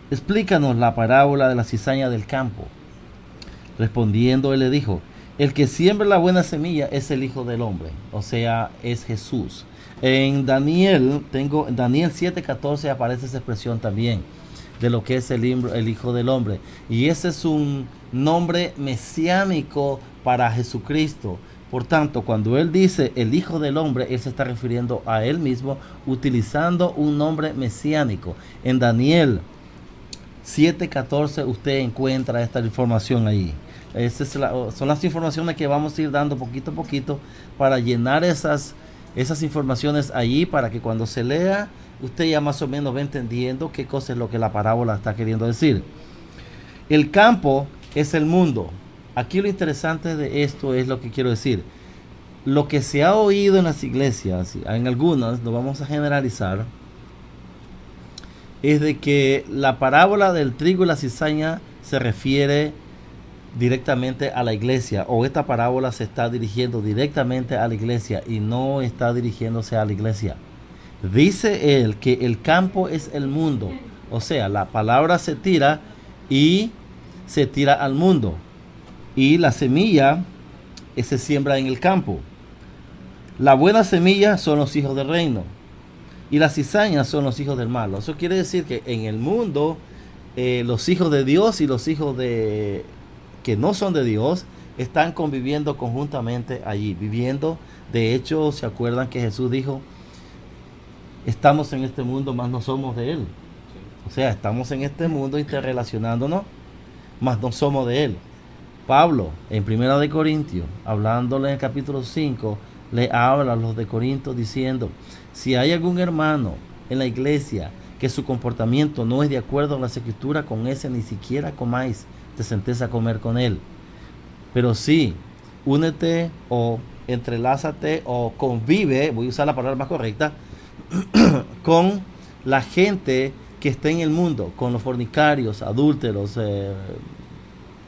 explícanos la parábola de la cizaña del campo. Respondiendo él le dijo: el que siembra la buena semilla es el Hijo del Hombre, o sea, es Jesús. En Daniel 7:14 aparece esa expresión también de lo que es el Hijo del Hombre, y ese es un nombre mesiánico para Jesucristo. Por tanto, cuando él dice el Hijo del Hombre, él se está refiriendo a él mismo, utilizando un nombre mesiánico. En Daniel 7:14 usted encuentra esta información ahí. Son las informaciones que vamos a ir dando poquito a poquito para llenar esas informaciones allí, para que cuando se lea usted ya más o menos va entendiendo qué cosa es lo que la parábola está queriendo decir. El campo es el mundo. Aquí lo interesante de esto es lo que quiero decir. Lo que se ha oído en las iglesias, en algunas, no vamos a generalizar, es de que la parábola del trigo y la cizaña se refiere directamente a la iglesia, o esta parábola se está dirigiendo directamente a la iglesia y no está dirigiéndose a la iglesia. Dice él que el campo es el mundo, o sea, la palabra se tira al mundo, y la semilla se siembra en el campo. La buena semilla son los hijos del reino, y las cizañas son los hijos del mal. Eso quiere decir que en el mundo los hijos de Dios y los hijos que no son de Dios están conviviendo conjuntamente allí, viviendo. De hecho, ¿se acuerdan que Jesús dijo: estamos en este mundo, mas no somos de él? O sea, estamos en este mundo interrelacionándonos, mas no somos de él. Pablo, en 1 de Corintios, hablándole en el capítulo 5, le habla a los de Corinto diciendo: si hay algún hermano en la iglesia que su comportamiento no es de acuerdo a las escrituras, con ese ni siquiera comáis, te sentés a comer con él. Pero sí, únete o entrelázate o convive, voy a usar la palabra más correcta, con la gente que está en el mundo, con los fornicarios, adúlteros,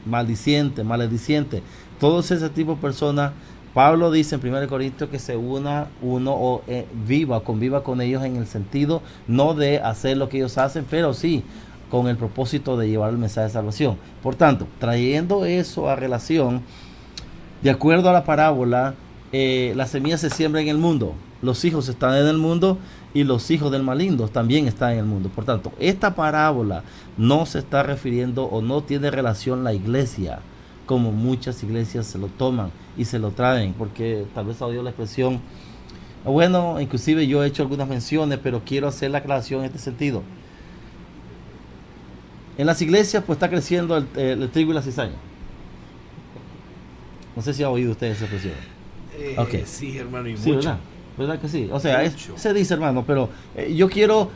maledicientes, todos ese tipo de personas. Pablo dice en 1 Corintios que se una uno o conviva con ellos en el sentido no de hacer lo que ellos hacen, pero sí con el propósito de llevar el mensaje de salvación. Por tanto, trayendo eso a relación, de acuerdo a la parábola, la semilla se siembra en el mundo, los hijos están en el mundo y los hijos del maligno también están en el mundo. Por tanto, esta parábola no se está refiriendo o no tiene relación la iglesia, como muchas iglesias se lo toman y se lo traen, porque tal vez ha oído la expresión, bueno, inclusive yo he hecho algunas menciones, pero quiero hacer la aclaración en este sentido. En las iglesias pues está creciendo el trigo y la cizaña. No sé si ha oído usted esa expresión. Okay. Sí, hermano, y sí, mucho. ¿verdad que sí? O sea, se dice, hermano, pero yo quiero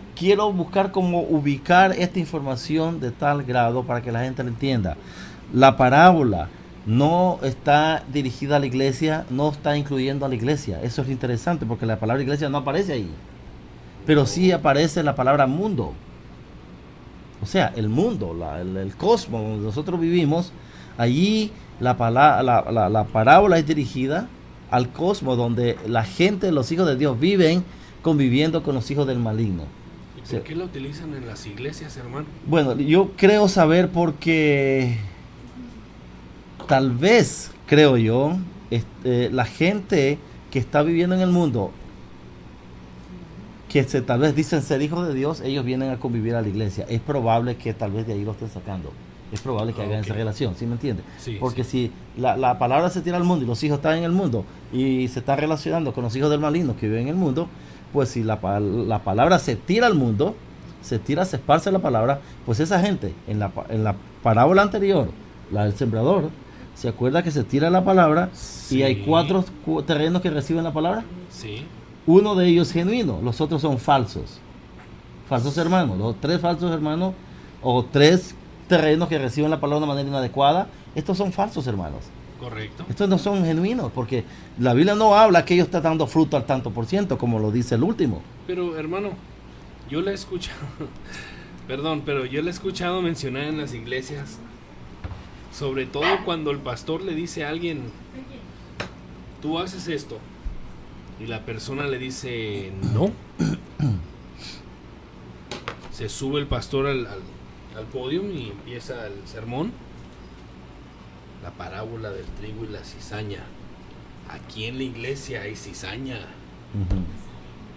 buscar cómo ubicar esta información de tal grado para que la gente la entienda. La parábola no está dirigida a la iglesia, no está incluyendo a la iglesia. Eso es interesante porque la palabra iglesia no aparece ahí. Pero sí aparece la palabra mundo. O sea, el mundo, el cosmos donde nosotros vivimos, allí la parábola es dirigida al cosmos donde la gente, los hijos de Dios viven conviviendo con los hijos del maligno. ¿Y por qué la utilizan en las iglesias, hermano? Bueno, yo creo saber porque tal vez, creo yo, la gente que está viviendo en el mundo, que tal vez dicen ser hijos de Dios, ellos vienen a convivir a la iglesia. Es probable que tal vez de ahí lo estén sacando. Es probable que hagan esa relación, ¿sí me entiende? Sí, porque sí. Si la palabra se tira al mundo y los hijos están en el mundo y se están relacionando con los hijos del maligno que viven en el mundo, pues si la palabra se tira al mundo, se esparce la palabra, pues esa gente, en la parábola anterior, la del sembrador, ¿se acuerda que se tira la palabra? Sí. Y hay 4 terrenos que reciben la palabra? Sí. Uno de ellos es genuino, los otros son falsos. Falsos hermanos, los 3 falsos hermanos o 3 terrenos que reciben la palabra de una manera inadecuada, estos son falsos hermanos. Correcto. Estos no son genuinos, porque la Biblia no habla que ellos están dando fruto al tanto por ciento, como lo dice el último. Pero hermano, yo le he escuchado, perdón, pero yo le he escuchado mencionar en las iglesias, sobre todo cuando el pastor le dice a alguien, tú haces esto, y la persona le dice no. Se sube el pastor al podio y empieza el sermón. La parábola del trigo y la cizaña. Aquí en la iglesia hay cizaña.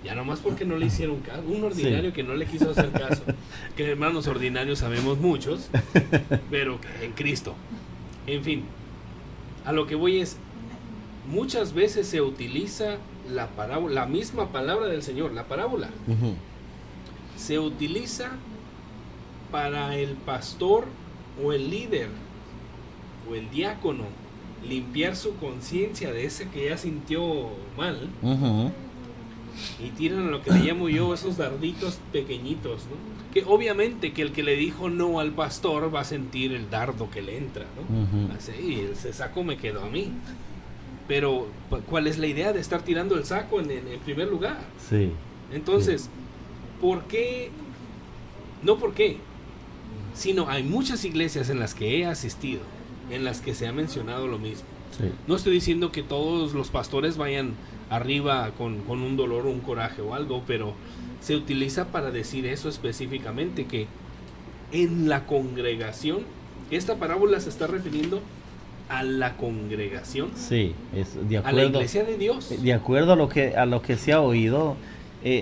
Ya nomás porque no le hicieron caso. Un ordinario que no le quiso hacer caso. Que hermanos ordinarios sabemos muchos, pero que en Cristo. En fin, a lo que voy es, muchas veces se utiliza la parábola, la misma palabra del Señor, la parábola. Se utiliza para el pastor o el líder o el diácono limpiar su conciencia de ese que ya sintió mal, y tiran a lo que le llamo yo esos darditos pequeñitos, ¿no? Que obviamente que el que le dijo no al pastor va a sentir el dardo que le entra, ¿no? Así, ese saco me quedó a mí. Pero ¿cuál es la idea de estar tirando el saco en primer lugar? Sí. Entonces, ¿por qué? No por qué, sino hay muchas iglesias en las que he asistido, en las que se ha mencionado lo mismo. Sí. No estoy diciendo que todos los pastores vayan arriba con un dolor o un coraje o algo, pero se utiliza para decir eso específicamente, que en la congregación, esta parábola se está refiriendo a la congregación, sí, es de acuerdo, a la iglesia de Dios. De acuerdo a lo que se ha oído,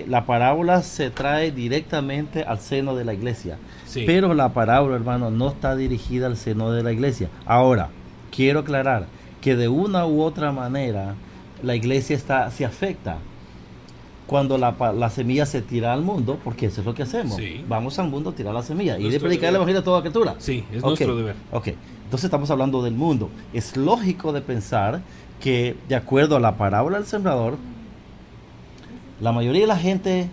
la parábola se trae directamente al seno de la iglesia. Sí. Pero la parábola, hermano, no está dirigida al seno de la iglesia. Ahora, quiero aclarar que de una u otra manera la iglesia se afecta cuando la semilla se tira al mundo, porque eso es lo que hacemos. Sí. Vamos al mundo a tirar la semilla y de predicar el evangelio a toda criatura. Sí, es nuestro deber. Ok, entonces estamos hablando del mundo. Es lógico de pensar que, de acuerdo a la parábola del sembrador, la mayoría de la gente,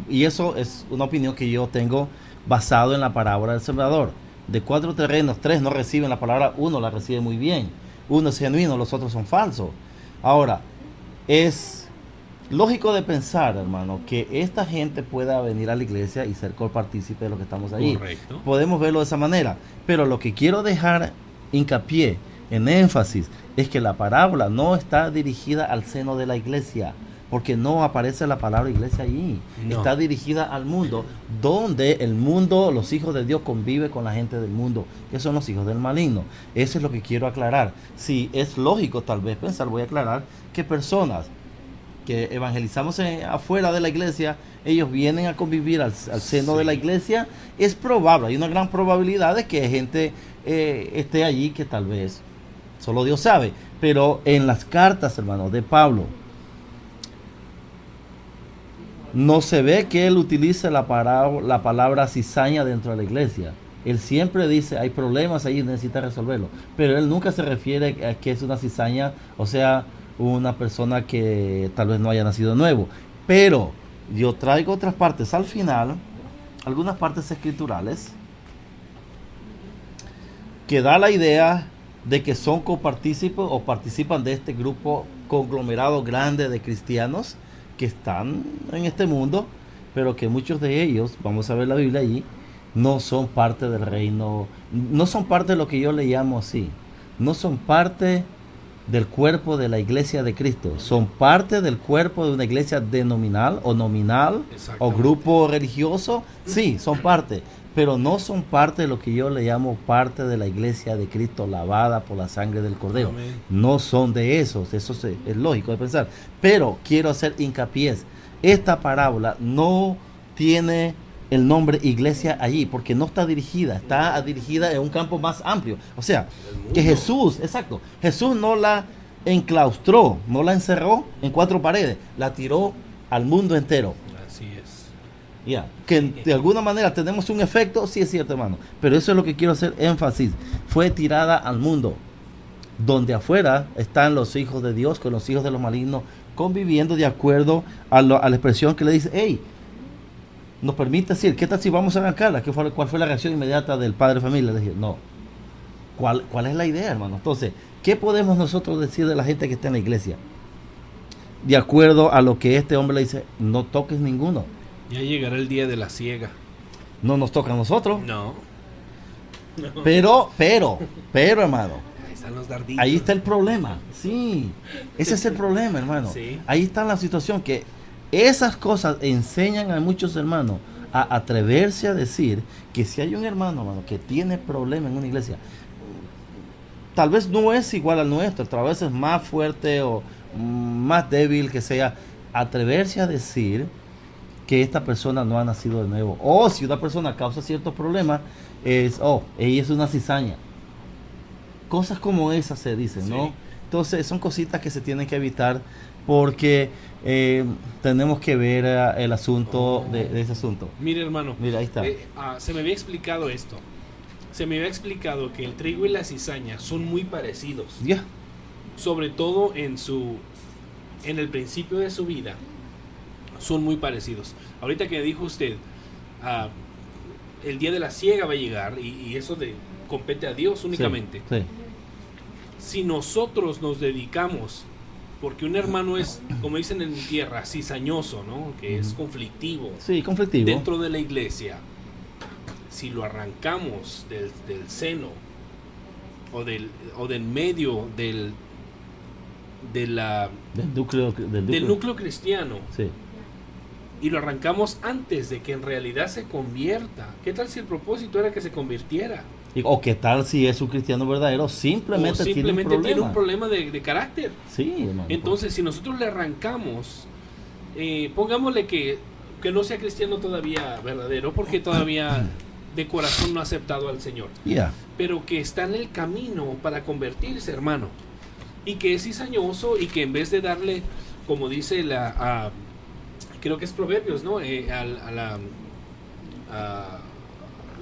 y eso es una opinión que yo tengo basado en la parábola del sembrador, de 4 terrenos, 3 no reciben la palabra, 1 la recibe muy bien. uno es genuino, los otros son falsos. Ahora, es lógico de pensar, hermano, que esta gente pueda venir a la iglesia y ser copartícipe de lo que estamos ahí. Correcto. Podemos verlo de esa manera, pero lo que quiero dejar hincapié, en énfasis, es que la parábola no está dirigida al seno de la iglesia, porque no aparece la palabra iglesia allí. No. Está dirigida al mundo, donde el mundo, los hijos de Dios convive con la gente del mundo, que son los hijos del maligno. Eso es lo que quiero aclarar. Si es lógico tal vez pensar, voy a aclarar, que personas que evangelizamos afuera de la iglesia, ellos vienen a convivir al seno de la iglesia. Es probable, hay una gran probabilidad de que gente esté allí que tal vez solo Dios sabe. Pero en las cartas, hermanos, de Pablo, no se ve que él utilice la palabra cizaña dentro de la iglesia. Él siempre dice, hay problemas ahí, necesita resolverlo. Pero él nunca se refiere a que es una cizaña, o sea, una persona que tal vez no haya nacido nuevo. Pero yo traigo otras partes al final, algunas partes escriturales, que da la idea de que son copartícipes o participan de este grupo conglomerado grande de cristianos que están en este mundo, pero que muchos de ellos, vamos a ver la Biblia allí, no son parte del reino, no son parte de lo que yo le llamo así, no son parte del cuerpo de la iglesia de Cristo, son parte del cuerpo de una iglesia denominal o nominal o grupo religioso, sí, son parte, pero no son parte de lo que yo le llamo parte de la iglesia de Cristo lavada por la sangre del Cordero. Amén. No son de esos, eso es lógico de pensar, pero quiero hacer hincapié, esta parábola no tiene el nombre iglesia allí, porque no está dirigida, está dirigida en un campo más amplio. O sea, que Jesús, exacto, Jesús no la enclaustró, no la encerró en 4 paredes, la tiró al mundo entero. Así es. Ya, que de alguna manera tenemos un efecto, sí es cierto, hermano, pero eso es lo que quiero hacer énfasis. Fue tirada al mundo, donde afuera están los hijos de Dios con los hijos de los malignos, conviviendo de acuerdo a la expresión que le dice, hey, nos permite decir, ¿qué tal si vamos a arrancarla? ¿Cuál fue la reacción inmediata del padre de familia? Le dije, no. ¿Cuál es la idea, hermano? Entonces, ¿qué podemos nosotros decir de la gente que está en la iglesia? De acuerdo a lo que este hombre le dice, no toques ninguno. Ya llegará el día de la siega. No nos toca a nosotros. No. Pero, hermano. Ahí están los darditos. Ahí está el problema. Sí. Ese es el problema, hermano. Sí. Ahí está la situación que esas cosas enseñan a muchos hermanos a atreverse a decir que si hay un hermano, que tiene problema en una iglesia, tal vez no es igual al nuestro, tal vez es más fuerte o más débil que sea, atreverse a decir que esta persona no ha nacido de nuevo. O si una persona causa ciertos problemas, ella es una cizaña. Cosas como esas se dicen, ¿no? Sí. Entonces son cositas que se tienen que evitar porque tenemos que ver el asunto de ese asunto. Mire, hermano, mira, ahí está. Se me había explicado esto. Se me había explicado que el trigo y la cizaña son muy parecidos. Ya. Yeah. Sobre todo en el principio de su vida. Son muy parecidos. Ahorita que dijo usted, el día de la siega va a llegar y eso compete a Dios únicamente. Sí. Si nosotros nos dedicamos, porque un hermano es, como dicen en mi tierra, cizañoso, ¿no? Que es conflictivo. Sí, conflictivo. Dentro de la iglesia, si lo arrancamos del seno o del medio del núcleo cristiano, sí, y lo arrancamos antes de que en realidad se convierta, ¿qué tal si el propósito era que se convirtiera? O qué tal si es un cristiano verdadero, simplemente tiene un problema de carácter. Sí, hermano. Entonces, si nosotros le arrancamos, pongámosle que no sea cristiano todavía verdadero, porque todavía de corazón no ha aceptado al Señor. Yeah. Pero que está en el camino para convertirse, hermano. Y que es cizañoso y que en vez de darle, como dice creo que es Proverbios, ¿no?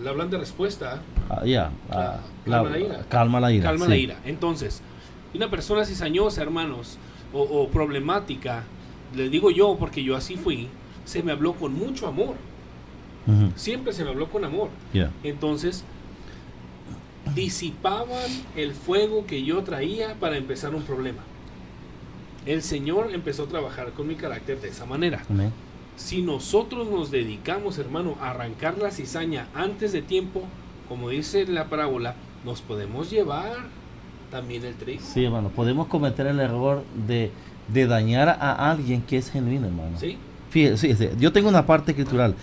La blanda respuesta. Calma la ira. Calma la ira. Entonces, una persona cizañosa, hermanos, o problemática, le digo yo, porque yo así fui, se me habló con mucho amor. Uh-huh. Siempre se me habló con amor. Yeah. Entonces, disipaban el fuego que yo traía para empezar un problema. El Señor empezó a trabajar con mi carácter de esa manera. Amén. Si nosotros nos dedicamos, hermano, a arrancar la cizaña antes de tiempo, como dice la parábola, nos podemos llevar también el trigo. Sí, hermano, podemos cometer el error de dañar a alguien que es genuino, hermano. ¿Sí? Fíjese, yo tengo una parte escritural.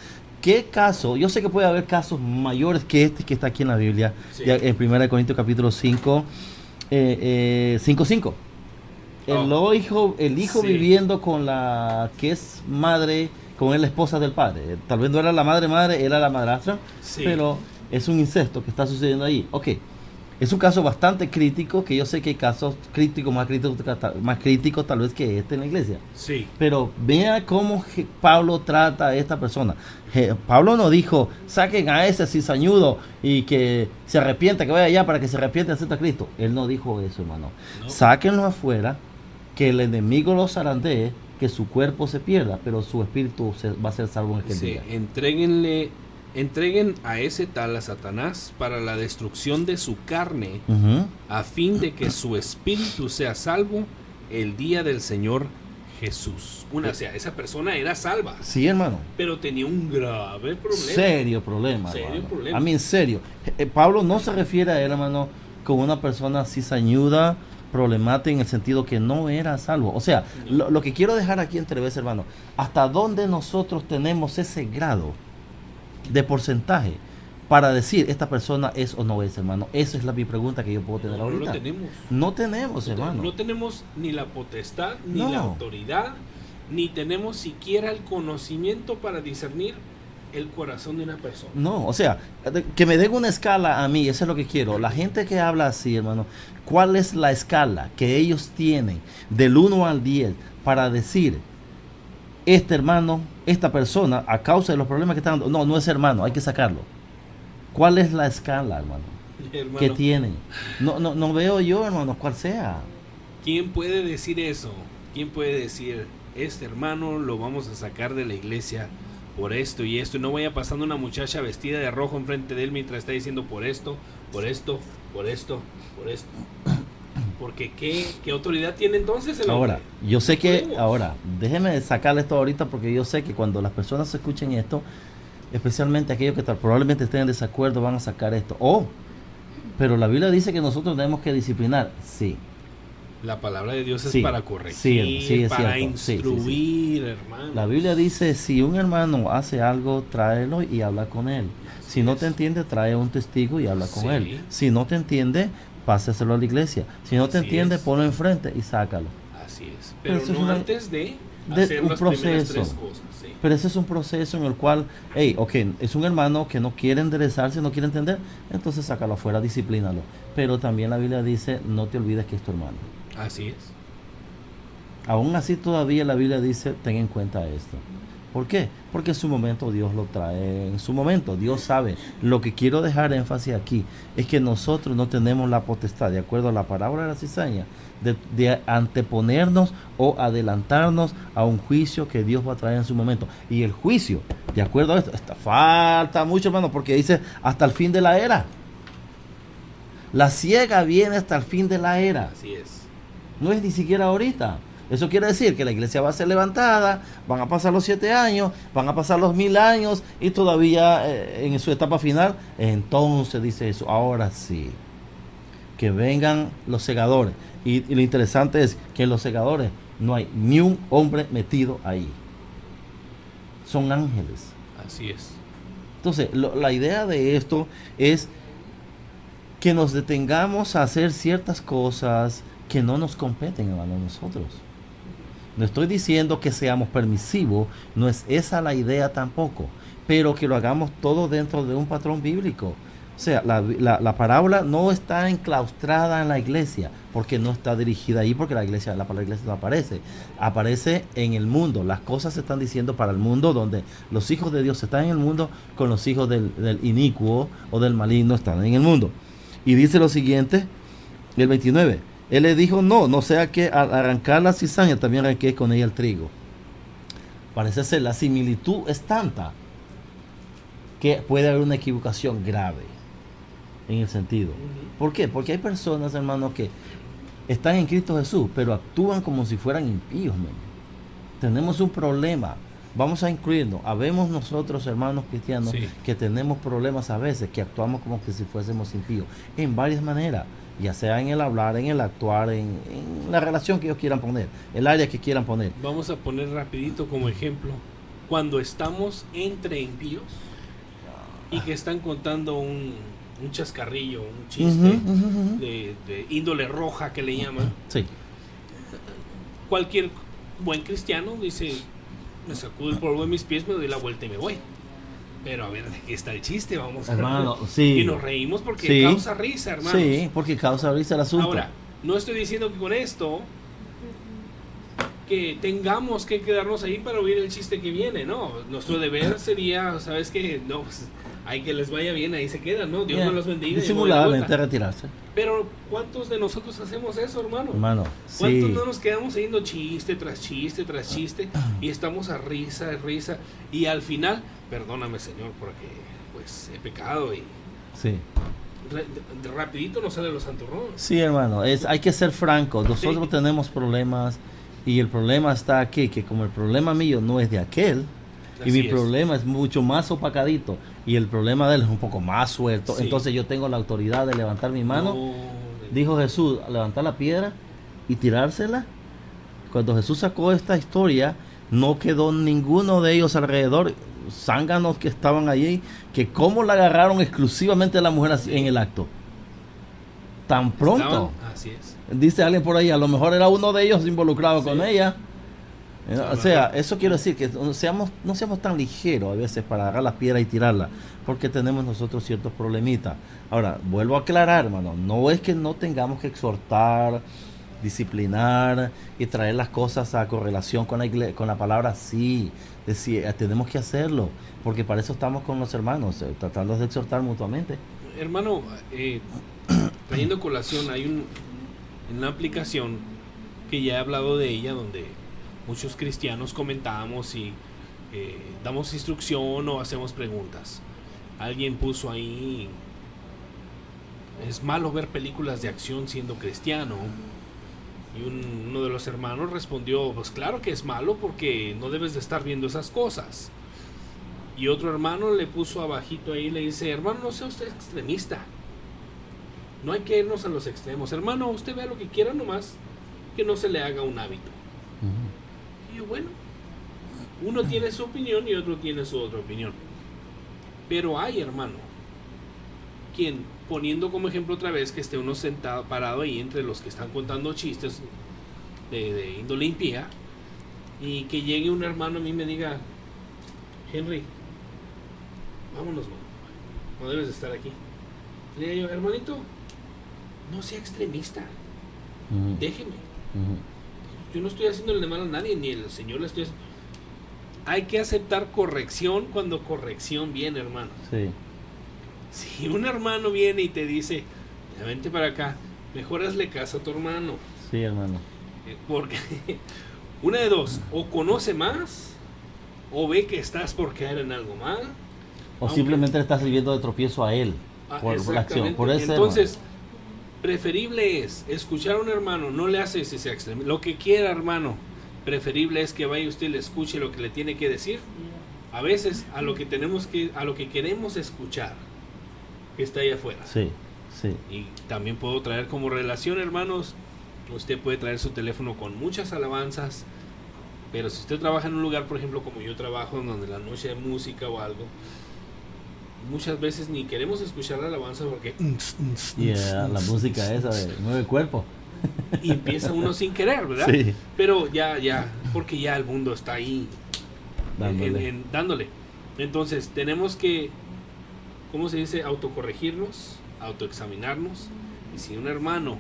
¿Qué caso? Yo sé que puede haber casos mayores que este que está aquí en la Biblia, Sí. ya en 1 Corintios capítulo 5, 5:5. El hijo Sí. viviendo con la que es madre, con la esposa del padre. Tal vez no era la madre, era la madrastra, Sí. pero es un incesto que está sucediendo ahí. Ok, es un caso bastante crítico, que yo sé que hay casos críticos, más críticos tal vez que este en la iglesia. Sí. Pero vea cómo Pablo trata a esta persona. Pablo no dijo, saquen a ese cizañudo y que se arrepienta, que vaya allá para que se arrepienta y acepte a Cristo. Él no dijo eso, hermano. No. Sáquenlo afuera, que el enemigo lo zarandee, que su cuerpo se pierda, pero su espíritu va a ser salvo en aquel Sí, día. entreguen a ese tal a Satanás para la destrucción de su carne, Ujú. a fin de que su espíritu sea salvo el día del Señor Jesús. O sea, esa persona era salva, Sí, hermano. pero tenía un grave problema. Serio problema, Serio hermano. problema. A mí, en serio. Pablo no se refiere a él, hermano, como una persona cizañuda, problemática, en el sentido que no era salvo. O sea, No. lo que quiero dejar aquí entrevés, hermano, hasta dónde nosotros tenemos ese grado de porcentaje para decir esta persona es o no es, hermano. Esa es mi pregunta que yo puedo tener No, no ahorita. lo tenemos. No tenemos, hermano. No tenemos ni la potestad, ni No. la autoridad, ni tenemos siquiera el conocimiento para discernir el corazón de una persona. No, o sea, que me den una escala a mí, eso es lo que quiero. La gente que habla así, hermano, ¿cuál es la escala que ellos tienen del 1 al 10 para decir, este hermano, esta persona, a causa de los problemas que están dando, no es hermano, hay que sacarlo? ¿Cuál es la escala, hermano, Hermano, que tienen? No veo yo, hermano, cuál sea. ¿quién puede decir eso? ¿Quién puede decir, este hermano lo vamos a sacar de la iglesia por esto y esto? Y no vaya pasando una muchacha vestida de rojo enfrente de él mientras está diciendo por esto, por esto, por esto, por esto. Porque ¿qué autoridad tiene entonces el hombre? Ahora, yo sé que, Podemos. déjeme sacarle esto ahorita porque yo sé que cuando las personas escuchen esto, especialmente aquellos que probablemente estén en desacuerdo, van a sacar esto. Pero la Biblia dice que nosotros tenemos que disciplinar. Sí. La palabra de Dios es Sí, para corregir, sí, es para cierto. Sí, instruir, hermano. La Biblia dice, si un hermano hace algo, tráelo y habla con él. Si no te entiende, trae un testigo y habla con Sí. él. Si no te entiende, pásaselo a la iglesia. Si no te Así entiende, es. ponlo enfrente y sácalo. Así es. Pero Pero eso es no una- antes de de hacer un las primeras proceso. tres cosas. Sí. Pero ese es un proceso en el cual, es un hermano que no quiere enderezarse, no quiere entender, entonces sácalo afuera, disciplínalo. Pero también la Biblia dice, no te olvides que es tu hermano. Así es. Aún así todavía la Biblia dice, ten en cuenta esto. ¿Por qué? Porque en su momento Dios lo trae, en su momento Dios sabe. Lo que quiero dejar énfasis aquí es que nosotros no tenemos la potestad, de acuerdo a la parábola de la cizaña, de anteponernos o adelantarnos a un juicio que Dios va a traer en su momento. Y el juicio, de acuerdo a esto, falta mucho, hermano, porque dice hasta el fin de la era. La ciega viene hasta el fin de la era. Así es. No es ni siquiera ahorita. Eso quiere decir que la iglesia va a ser levantada, van a pasar los 7 años, van a pasar los 1000 años y todavía en su etapa final, entonces dice eso, ahora sí, que vengan los segadores. Y lo interesante es que en los segadores no hay ni un hombre metido ahí. Son ángeles. Así es. Entonces, la idea de esto es que nos detengamos a hacer ciertas cosas que no nos competen, hermano, a nosotros. No estoy diciendo que seamos permisivos, no es esa la idea tampoco, pero que lo hagamos todo dentro de un patrón bíblico. O sea, la parábola no está enclaustrada en la iglesia, porque no está dirigida ahí, porque la palabra iglesia no aparece. Aparece en el mundo. Las cosas se están diciendo para el mundo, donde los hijos de Dios están en el mundo, con los hijos del inicuo o del maligno están en el mundo. Y dice lo siguiente, el 29. Él le dijo, no sea que al arrancar la cizaña también arranqué con ella el trigo. Parece ser, la similitud es tanta que puede haber una equivocación grave. en el sentido. Ujú. ¿Por qué? Porque hay personas, hermanos, que están en Cristo Jesús, pero actúan como si fueran impíos, man. Tenemos un problema. Vamos a incluirnos. Habemos nosotros, hermanos cristianos, Sí. que tenemos problemas a veces, que actuamos como que si fuésemos impíos, en varias maneras, ya sea en el hablar, en el actuar, en la relación que ellos quieran poner, el área que quieran poner. Vamos a poner rapidito como ejemplo, cuando estamos entre impíos y que están contando un chascarrillo, un chiste Ujú, ujú, ujú. de índole roja que le llaman, Sí, cualquier buen cristiano dice, me sacudo el polvo de mis pies, me doy la vuelta y me voy. Pero a ver, ¿de qué está el chiste? Vamos a hermano, sí. Y nos reímos porque Sí. causa risa, hermanos. Sí, porque causa risa el asunto. Ahora, no estoy diciendo que con esto que tengamos que quedarnos ahí para oír el chiste que viene, ¿no? Nuestro deber sería, ¿sabes qué? No, pues hay que les vaya bien, ahí se quedan, ¿no? Dios Bien, me los bendiga. y me voy de disimuladamente vuelta. retirarse. Pero ¿cuántos de nosotros hacemos eso, hermano? Hermano, ¿Cuántos sí. no nos quedamos oyendo chiste tras chiste tras chiste y estamos a risa y al final, perdóname Señor porque pues he pecado y Sí. rapidito nos sale los santurrones? Sí, hermano, hay que ser francos. Nosotros Sí. tenemos problemas y el problema está aquí, que como el problema mío no es de aquel, y Así mi es. problema es mucho más opacadito y el problema de él es un poco más suelto, Sí. entonces yo tengo la autoridad de levantar mi mano. No, Dijo Jesús, levantar la piedra y tirársela. Cuando Jesús sacó esta historia, no quedó ninguno de ellos alrededor, zánganos que estaban allí, que cómo la agarraron exclusivamente a la mujer así en el acto. Tan pronto. Así es. Dice alguien por ahí, a lo mejor era uno de ellos involucrado Sí. con ella. A O lo sea, mejor. eso quiero decir que no seamos tan ligeros a veces para agarrar las piedras y tirarlas, porque tenemos nosotros ciertos problemitas. Ahora, vuelvo a aclarar, hermano, no es que no tengamos que exhortar, disciplinar y traer las cosas a correlación con con la palabra, sí, tenemos que hacerlo, porque para eso estamos con los hermanos, tratando de exhortar mutuamente. Hermano, trayendo colación, hay una aplicación que ya he hablado de ella donde muchos cristianos comentamos y damos instrucción o hacemos preguntas. Alguien puso ahí, es malo ver películas de acción siendo cristiano. Y uno de los hermanos respondió, pues claro que es malo porque no debes de estar viendo esas cosas. Y otro hermano le puso abajito ahí, le dice, hermano, no sea usted extremista. No hay que irnos a los extremos. Hermano, usted vea lo que quiera nomás, que no se le haga un hábito. Ujú. Y yo, bueno, uno tiene su opinión y otro tiene su otra opinión. Pero hay, hermano, quien, poniendo como ejemplo otra vez que esté uno sentado, parado ahí entre los que están contando chistes de índole impía, y que llegue un hermano a mí y me diga, Henry, vámonos, mano, no debes de estar aquí. Le digo yo, hermanito, no sea extremista, Ujú. déjeme. Ujú. Yo no estoy haciéndole de mal a nadie, ni el Señor le estoy haciendo. Hay que aceptar corrección cuando corrección viene, hermano. Sí. Si un hermano viene y te dice, "Ya vente para acá, mejor hazle caso a tu hermano. Sí, hermano. Porque una de dos, o conoce más, o ve que estás por caer en algo mal. O Aunque- simplemente le estás sirviendo de tropiezo a él por la acción. Exactamente. Por eso, Entonces, preferible es escuchar a un hermano, no le hace ese extremo. Lo que quiera, hermano, preferible es que vaya usted y le escuche lo que le tiene que decir. A veces a lo que queremos escuchar, que está ahí afuera. sí, sí. Y también puedo traer como relación, hermanos, usted puede traer su teléfono con muchas alabanzas, pero si usted trabaja en un lugar, por ejemplo, como yo trabajo, donde la noche hay música o algo, muchas veces ni queremos escuchar la alabanza porque Yeah, la música esa de mueve el cuerpo. y empieza uno sin querer, ¿verdad? Sí. Pero ya, porque ya el mundo está ahí Dándole. dándole. Entonces tenemos que, ¿cómo se dice? Autocorregirnos, autoexaminarnos. Y si un hermano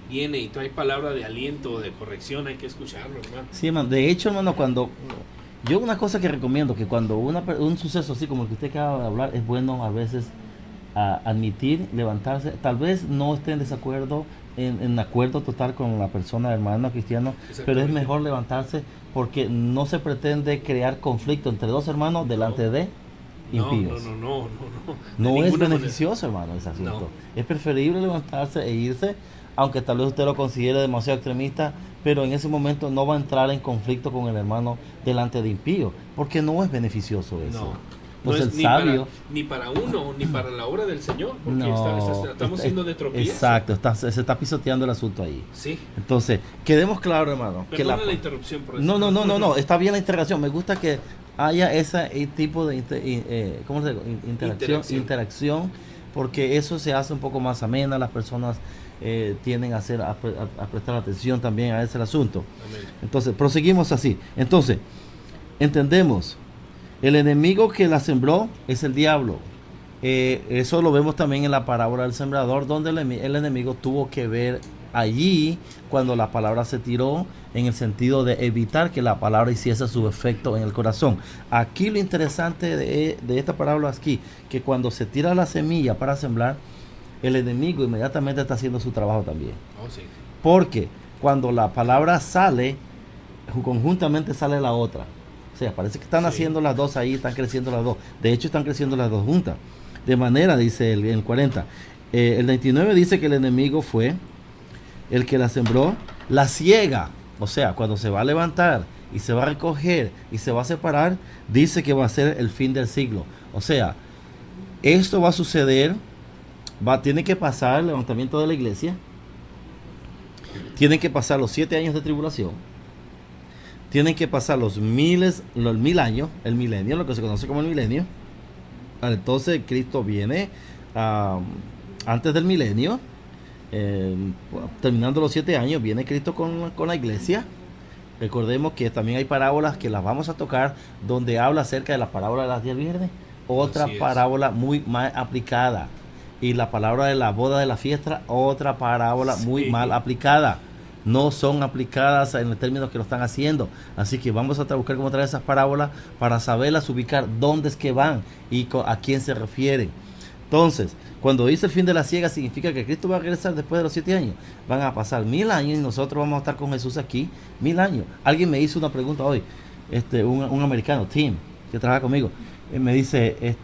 viene y trae palabra de aliento o de corrección, hay que escucharlo, hermano. Sí, hermano. De hecho, hermano, cuando yo una cosa que recomiendo, que cuando un suceso así como el que usted acaba de hablar, es bueno a veces admitir, levantarse, tal vez no esté en desacuerdo, en acuerdo total con la persona, hermano cristiano, pero es Exactamente. mejor levantarse porque no se pretende crear conflicto entre dos hermanos delante de impíos. No. No De es ninguna beneficioso, hermano, ese asunto. No. Es preferible levantarse e irse, aunque tal vez usted lo considere demasiado extremista, pero en ese momento no va a entrar en conflicto con el hermano delante de impío, porque no es beneficioso manera. eso. No. Pues No el es ni sabio... ni para uno, ni para la obra del Señor, porque No, estamos siendo de tropiezo. exacto, se está pisoteando el asunto ahí. Sí. Entonces, quedemos claros, hermano. Perdona la interrupción por eso. No, está bien la integración. Me gusta que haya ese tipo de ¿cómo se dice? Interacción, porque eso se hace un poco más amena. Las personas tienden a prestar atención también a ese asunto. Amén. Entonces, proseguimos así. Entonces, entendemos, el enemigo que la sembró es el diablo. Eso lo vemos también en la parábola del sembrador, donde el enemigo tuvo que ver allí cuando la palabra se tiró, en el sentido de evitar que la palabra hiciese su efecto en el corazón. Aquí lo interesante de esta parábola es aquí, que cuando se tira la semilla para sembrar, el enemigo inmediatamente está haciendo su trabajo también. Oh, sí. Porque cuando la palabra sale, conjuntamente sale la otra. O sea, parece que están haciendo las dos ahí, están creciendo las dos. De hecho, están creciendo las dos juntas. De manera, dice el 40. El 29 dice que el enemigo fue el que la sembró, la ciega. O sea, cuando se va a levantar y se va a recoger y se va a separar, dice que va a ser el fin del siglo. O sea, esto va a suceder, tiene que pasar el levantamiento de la iglesia, tienen que pasar los 7 años de tribulación, tienen que pasar los 1000 años, el milenio, lo que se conoce como el milenio. Entonces Cristo viene antes del milenio, terminando los 7 años, viene Cristo con la iglesia. Recordemos que también hay parábolas que las vamos a tocar, donde habla acerca de la parábola de las 10 vírgenes, otra parábola muy mal aplicada, y la palabra de la boda de la fiesta, otra parábola muy mal aplicada. No son aplicadas en los términos que lo están haciendo. Así que vamos a buscar cómo traer esas parábolas para saberlas ubicar, dónde es que van y a quién se refieren. Entonces, cuando dice el fin de la ciega, significa que Cristo va a regresar después de los 7 años. Van a pasar 1000 años y nosotros vamos a estar con Jesús aquí 1000 años. Alguien me hizo una pregunta hoy, un americano, Tim, que trabaja conmigo, me dice,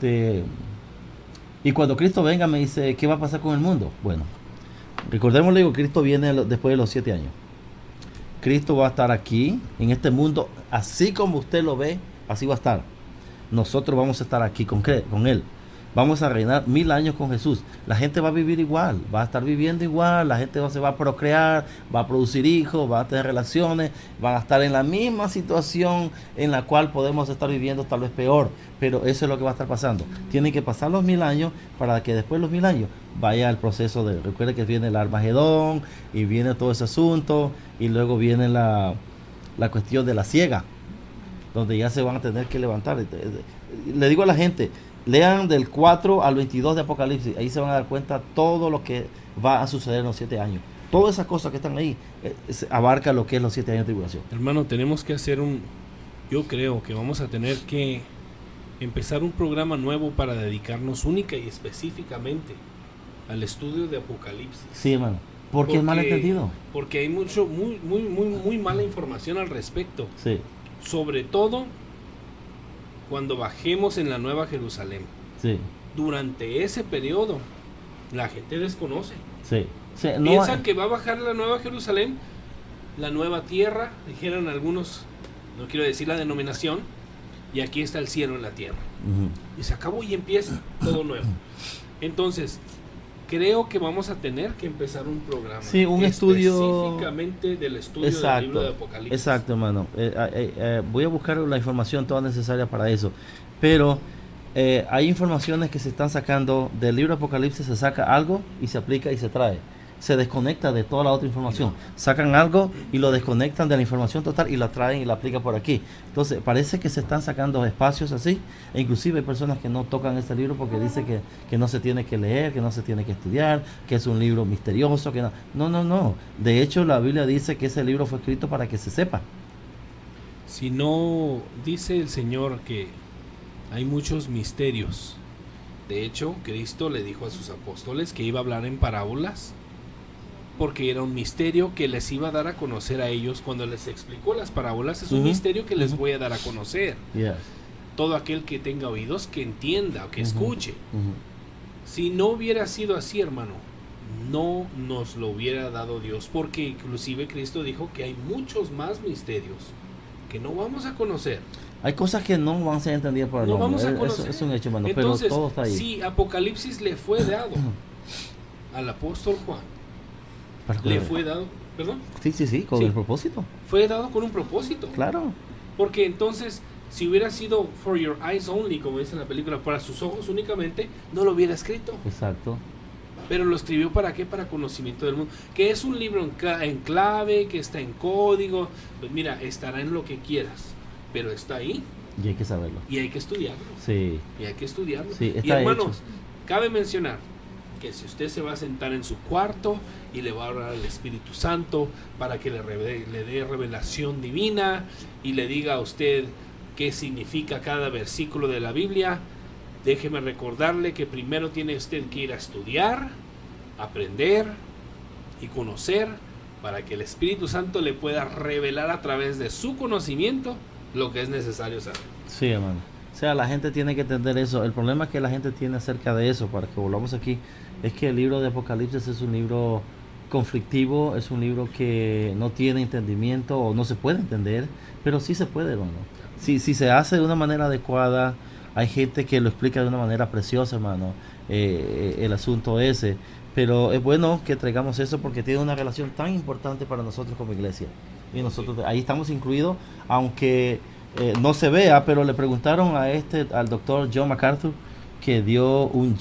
y cuando Cristo venga, me dice, ¿qué va a pasar con el mundo? Bueno, recordemos, que Cristo viene después de los 7 años. Cristo va a estar aquí, en este mundo, así como usted lo ve, así va a estar. Nosotros vamos a estar aquí con Él. Vamos a reinar 1000 años con Jesús. La gente va a vivir igual, va a estar viviendo igual, la gente se va a procrear, va a producir hijos, va a tener relaciones, van a estar en la misma situación en la cual podemos estar viviendo, tal vez peor, pero eso es lo que va a estar pasando. Tienen que pasar los 1000 años para que después de los 1000 años vaya el proceso recuerde que viene el Armagedón y viene todo ese asunto, y luego viene la cuestión de la ciega, donde ya se van a tener que levantar. Le digo a la gente, lean del 4 al 22 de Apocalipsis, ahí se van a dar cuenta todo lo que va a suceder en los 7 años. Todas esas cosas que están ahí abarca lo que es los 7 años de tribulación. Hermano, tenemos que hacer yo creo que vamos a tener que empezar un programa nuevo para dedicarnos única y específicamente al estudio de Apocalipsis. Sí, hermano. Porque es mal entendido. Porque hay muy mala información al respecto. Sí. Sobre todo cuando bajemos en la Nueva Jerusalén. Sí. Durante ese periodo, la gente desconoce. Sí. Piensan que va a bajar la Nueva Jerusalén, la nueva tierra, dijeron algunos, no quiero decir la denominación, y aquí está el cielo en la tierra. Y se acabó y empieza todo nuevo. Entonces, creo que vamos a tener que empezar un programa. Sí, un estudio específicamente del estudio del libro de Apocalipsis. Exacto, hermano. Voy a buscar la información toda necesaria para eso. Pero hay informaciones que se están sacando del libro de Apocalipsis, se saca algo y se aplica y se trae. Se desconecta de toda la otra información. Sacan algo y lo desconectan de la información total y la traen y la aplican por aquí. Entonces, parece que se están sacando espacios así. E inclusive hay personas que no tocan este libro porque dicen que no se tiene que leer, que no se tiene que estudiar, que es un libro misterioso. Que no. De hecho, la Biblia dice que ese libro fue escrito para que se sepa. Si no, dice el Señor que hay muchos misterios. De hecho, Cristo le dijo a sus apóstoles que iba a hablar en parábolas, porque era un misterio que les iba a dar a conocer a ellos. Cuando les explicó las parábolas, es un misterio que les voy a dar a conocer. Yes. todo aquel que tenga oídos, que entienda o que escuche. Si no hubiera sido así, hermano, no nos lo hubiera dado Dios, porque inclusive Cristo dijo que hay muchos más misterios que no vamos a conocer. Hay cosas que no van a ser entendidas por el hombre. Vamos a conocer. Es un hecho, hermano. Entonces, pero todo está ahí. Si Apocalipsis le fue dado al apóstol Juan, le fue dado, ¿perdón? Sí, con el propósito. Fue dado con un propósito. Claro. Porque entonces, si hubiera sido for your eyes only, como dice en la película, para sus ojos únicamente, no lo hubiera escrito. Exacto. Pero lo escribió ¿para qué? Para conocimiento del mundo. Que es un libro en clave, que está en código. Pues mira, estará en lo que quieras, pero está ahí. Y hay que saberlo. Y hay que estudiarlo. Sí. Y hay que estudiarlo. Sí, y hermanos, cabe mencionar que si usted se va a sentar en su cuarto y le va a orar al Espíritu Santo para que le dé revelación divina y le diga a usted qué significa cada versículo de la Biblia, déjeme recordarle que primero tiene usted que ir a estudiar, aprender y conocer para que el Espíritu Santo le pueda revelar a través de su conocimiento lo que es necesario saber. Sí, hermano. O sea, la gente tiene que entender eso. El problema que la gente tiene acerca de eso, para que volvamos aquí, es que el libro de Apocalipsis es un libro conflictivo, es un libro que no tiene entendimiento o no se puede entender, pero sí se puede, hermano. Si se hace de una manera adecuada, hay gente que lo explica de una manera preciosa, hermano, el asunto ese. Pero es bueno que traigamos eso porque tiene una relación tan importante para nosotros como iglesia. Y nosotros ahí estamos incluidos, aunque no se vea, pero le preguntaron al doctor John MacArthur, que dio un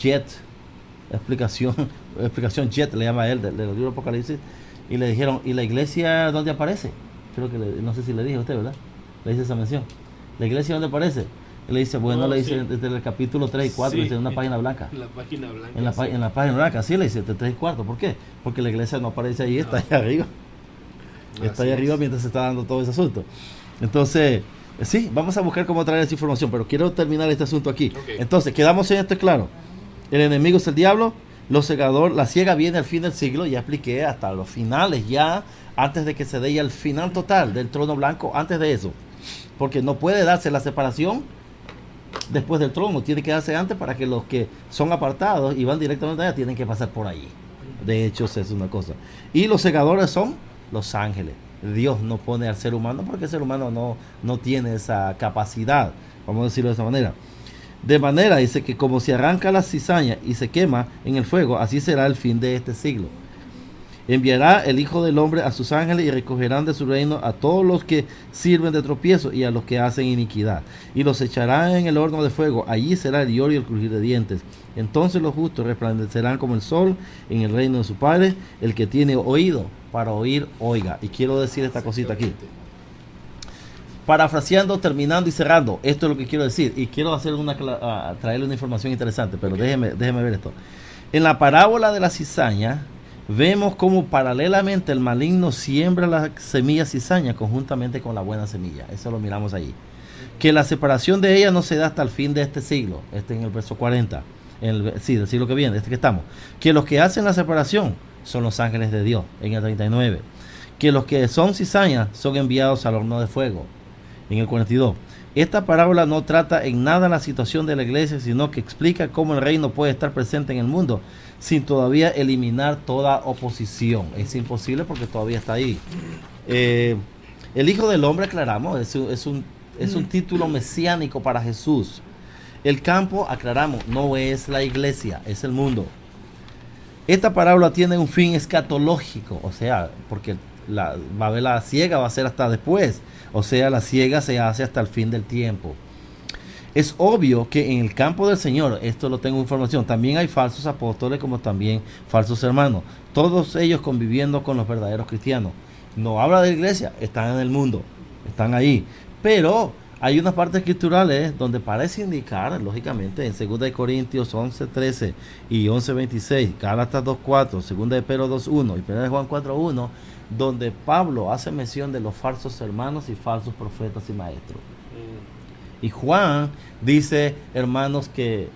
explicación jet, le llama él, del libro Apocalipsis, y le dijeron, ¿y la iglesia dónde aparece? Creo que, no sé si le dije a usted, ¿verdad? Le hice esa mención. ¿La iglesia dónde aparece? Él le dice, bueno, le dice desde el capítulo 3 y 4, dice en una página blanca. La página blanca. En la página blanca, sí, le dice, de 3 y 4. ¿Por qué? Porque la iglesia no aparece ahí, está ahí arriba. Está ahí arriba mientras se está dando todo ese asunto. Entonces, sí, vamos a buscar cómo traer esa información, pero quiero terminar este asunto aquí. Okay. Entonces, quedamos en esto claro. El enemigo es el diablo, la ciega viene al fin del siglo, ya expliqué hasta los finales, ya antes de que se dé ya el final total del trono blanco, antes de eso. Porque no puede darse la separación después del trono, tiene que darse antes para que los que son apartados y van directamente allá tienen que pasar por allí. De hecho, es una cosa. Y los segadores son los ángeles. Dios no pone al ser humano porque el ser humano no tiene esa capacidad, vamos a decirlo de esa manera. De manera, dice, que como se arranca la cizaña y se quema en el fuego, así será el fin de este siglo. Enviará el Hijo del Hombre a sus ángeles y recogerán de su reino a todos los que sirven de tropiezo y a los que hacen iniquidad. Y los echará en el horno de fuego. Allí será el lloro y el crujir de dientes. Entonces los justos resplandecerán como el sol en el reino de su Padre. El que tiene oído para oír, oiga. Y quiero decir esta cosita aquí. Parafraseando, terminando y cerrando. Esto es lo que quiero decir. Y quiero traerle una información interesante. Pero déjeme ver esto. En la parábola de la cizaña, vemos cómo paralelamente el maligno siembra la semilla cizaña conjuntamente con la buena semilla. Eso lo miramos allí. Que la separación de ella no se da hasta el fin de este siglo. En el verso 40. Del siglo que viene, que estamos. Que los que hacen la separación son los ángeles de Dios, en el 39. Que los que son cizaña son enviados al horno de fuego, en el 42. Esta parábola no trata en nada la situación de la iglesia, sino que explica cómo el reino puede estar presente en el mundo sin todavía eliminar toda oposición. Es imposible porque todavía está ahí. El Hijo del Hombre, aclaramos, es un título mesiánico para Jesús. El campo, aclaramos, no es la iglesia, es el mundo. Esta parábola tiene un fin escatológico, o sea, porque la ciega va a ser hasta después. O sea, la ciega se hace hasta el fin del tiempo. Es obvio que en el campo del Señor, esto lo tengo información, también hay falsos apóstoles como también falsos hermanos. Todos ellos conviviendo con los verdaderos cristianos. No habla de la iglesia, están en el mundo, están ahí. Pero hay unas partes escriturales donde parece indicar, lógicamente, en 2 Corintios 11:13 y 11:26, Gálatas 2:4, 2 de Pedro 2:1 y 1 de Juan 4:1, donde Pablo hace mención de los falsos hermanos y falsos profetas y maestros. Y Juan dice hermanos que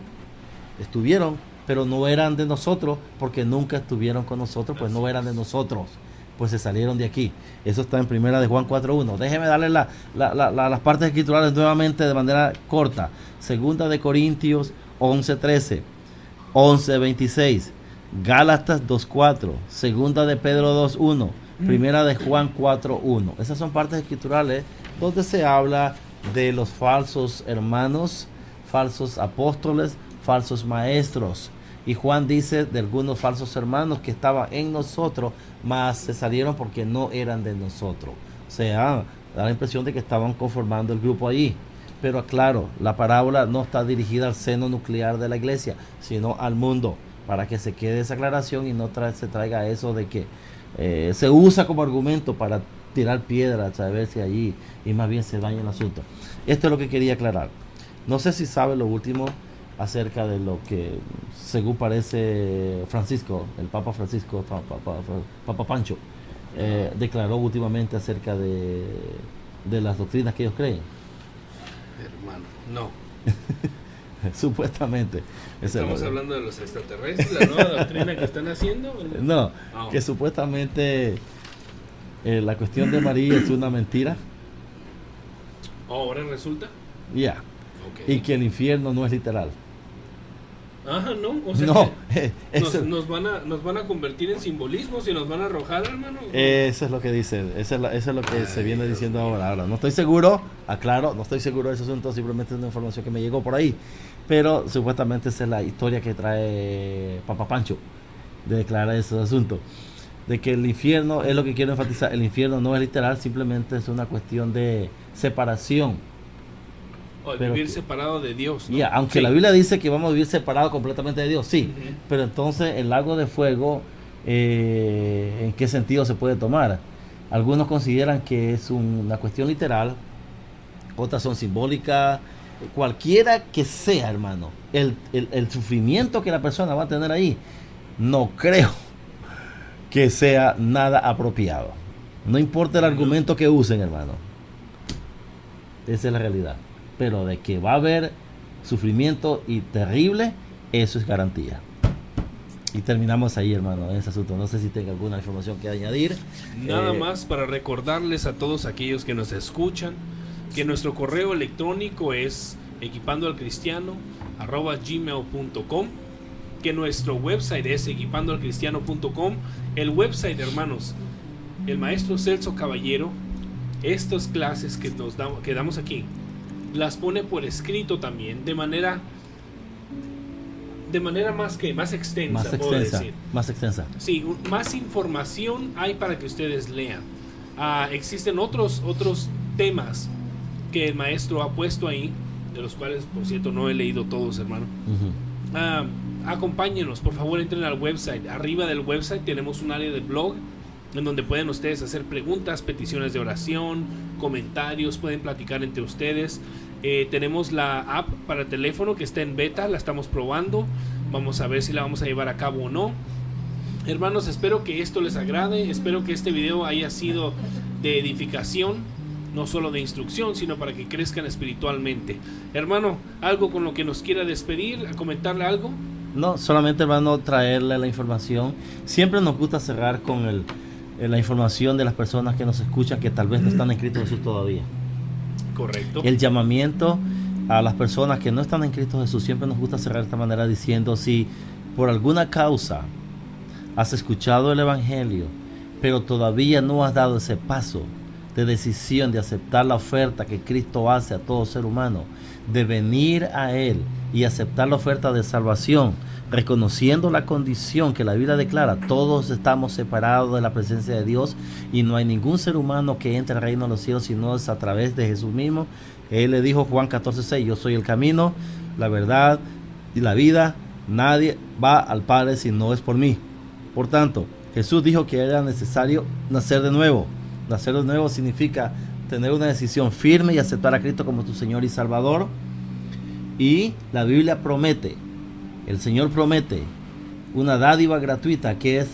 estuvieron, pero no eran de nosotros, porque nunca estuvieron con nosotros, pues no eran de nosotros. pues se salieron de aquí. Eso está en primera de Juan 4.1. Déjeme darle las partes escriturales nuevamente de manera corta. Segunda de Corintios 11.13, 11.26, Gálatas 2.4, segunda de Pedro 2.1, primera de Juan 4.1. Esas son partes escriturales donde se habla de los falsos hermanos, falsos apóstoles, falsos maestros. Y Juan dice de algunos falsos hermanos que estaban en nosotros, mas se salieron porque no eran de nosotros. O sea, da la impresión de que estaban conformando el grupo allí. Pero aclaro, la parábola no está dirigida al seno nuclear de la iglesia, sino al mundo, para que se quede esa aclaración y no se traiga eso de que se usa como argumento para tirar piedras, a ver si allí, y más bien se daña el asunto. Esto es lo que quería aclarar. No sé si sabe lo último acerca de lo que, según parece Francisco, el Papa Francisco, Papa Pancho, declaró últimamente acerca de las doctrinas que ellos creen. Hermano, no. Supuestamente. ¿Estamos hablando de los extraterrestres, la nueva doctrina que están haciendo? No, que supuestamente la cuestión de María es una mentira. ¿Ahora resulta? Ya. Okay. Y que el infierno no es literal. Ajá, no. O sea, no, nos van a convertir en simbolismos y nos van a arrojar, hermano. Eso es lo que dice. Eso es lo que se viene diciendo ahora. No estoy seguro, aclaro, no estoy seguro de ese asunto. Simplemente es una información que me llegó por ahí. Pero supuestamente esa es la historia que trae Papa Pancho de declarar ese asunto. De que el infierno, es lo que quiero enfatizar, el infierno no es literal, simplemente es una cuestión de separación. O vivir separado de Dios, ¿no? Aunque sí, la Biblia dice que vamos a vivir separados completamente de Dios, sí. Pero entonces el lago de fuego, ¿en qué sentido se puede tomar? Algunos consideran que es una cuestión literal, otras son simbólicas, cualquiera que sea, hermano, el sufrimiento que la persona va a tener ahí, no creo que sea nada apropiado. No importa el argumento que usen, hermano. Esa es la realidad. Pero de que va a haber sufrimiento y terrible, eso es garantía. Y terminamos ahí, hermano, en ese asunto. No sé si tenga alguna información que añadir. Nada más para recordarles a todos aquellos que nos escuchan que nuestro correo electrónico es equipandoalcristiano@gmail.com, que nuestro website es equipandoalcristiano.com. El website, hermanos, el maestro Celso Caballero, estas clases que damos aquí, las pone por escrito también, de manera más extensa, puedo decir. Más extensa. Sí, más información hay para que ustedes lean. Existen otros temas que el maestro ha puesto ahí, de los cuales, por cierto, no he leído todos, hermano. Acompáñenos, por favor, entren al website. Arriba del website tenemos un área de blog en donde pueden ustedes hacer preguntas, peticiones de oración, comentarios, pueden platicar entre ustedes. Tenemos la app para teléfono que está en beta, la estamos probando, vamos a ver si la vamos a llevar a cabo o no. Hermanos, espero que esto les agrade, espero que este video haya sido de edificación, no solo de instrucción, sino para que crezcan espiritualmente. Hermano, ¿algo con lo que nos quiera despedir, comentarle algo? No, solamente, hermano, traerle la información. Siempre nos gusta cerrar con la información de las personas que nos escuchan, que tal vez no están en Cristo Jesús todavía. Correcto. El llamamiento a las personas que no están en Cristo Jesús, siempre nos gusta cerrar de esta manera diciendo: si por alguna causa has escuchado el Evangelio, pero todavía no has dado ese paso de decisión de aceptar la oferta que Cristo hace a todo ser humano, de venir a Él y aceptar la oferta de salvación, reconociendo la condición que la Biblia declara: todos estamos separados de la presencia de Dios y no hay ningún ser humano que entre al reino de los cielos si no es a través de Jesús mismo. Él le dijo, Juan 14:6, yo soy el camino, la verdad y la vida, nadie va al Padre si no es por mí. Por tanto, Jesús dijo que era necesario nacer de nuevo. Nacer de nuevo significa tener una decisión firme y aceptar a Cristo como tu Señor y Salvador. Y la Biblia promete, el Señor promete una dádiva gratuita, que es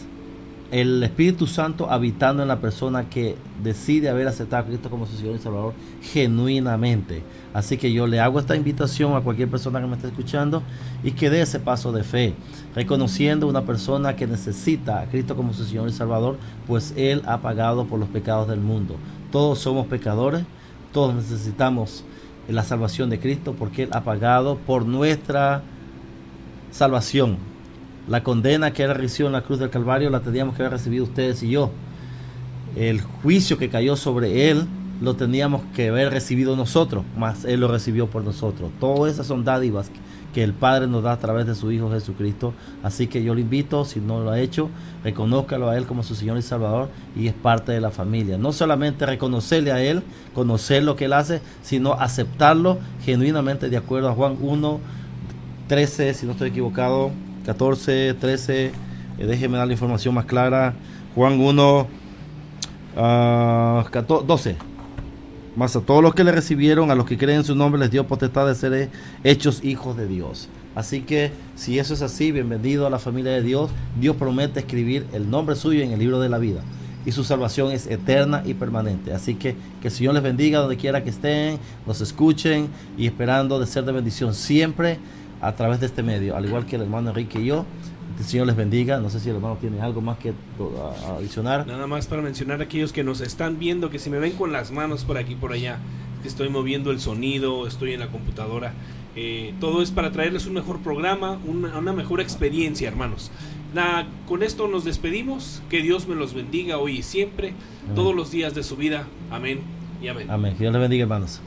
el Espíritu Santo habitando en la persona que decide haber aceptado a Cristo como su Señor y Salvador genuinamente. Así que yo le hago esta invitación a cualquier persona que me esté escuchando y que dé ese paso de fe, reconociendo una persona que necesita a Cristo como su Señor y Salvador, pues Él ha pagado por los pecados del mundo. Todos somos pecadores, todos necesitamos la salvación de Cristo porque Él ha pagado por nuestra salvación. La condena que Él recibió en la cruz del Calvario la teníamos que haber recibido ustedes y yo. El juicio que cayó sobre Él lo teníamos que haber recibido nosotros, mas Él lo recibió por nosotros. Todas esas son dádivas que el Padre nos da a través de su Hijo Jesucristo. Así que yo le invito, si no lo ha hecho, reconózcalo a Él como su Señor y Salvador y es parte de la familia. No solamente reconocerle a Él, conocer lo que Él hace, sino aceptarlo genuinamente de acuerdo a Juan 1:13, si no estoy equivocado, 14, 13, déjeme dar la información más clara. Juan 1, 12. Mas a todos los que le recibieron, a los que creen en su nombre, les dio potestad de ser hechos hijos de Dios. Así que si eso es así, bienvenido a la familia de Dios. Dios promete escribir el nombre suyo en el libro de la vida y su salvación es eterna y permanente. Así que el Señor les bendiga donde quiera que estén, nos escuchen y esperando de ser de bendición siempre a través de este medio, al igual que el hermano Enrique y yo. El Señor les bendiga. No sé si el hermano tiene algo más que adicionar. Nada más para mencionar a aquellos que nos están viendo, que si me ven con las manos por aquí por allá, que estoy moviendo el sonido, estoy en la computadora, todo es para traerles un mejor programa, una mejor experiencia, hermanos. Con esto nos despedimos. Que Dios me los bendiga hoy y siempre, amén, todos los días de su vida. Amén y amén. Amén. Que Dios les bendiga, hermanos.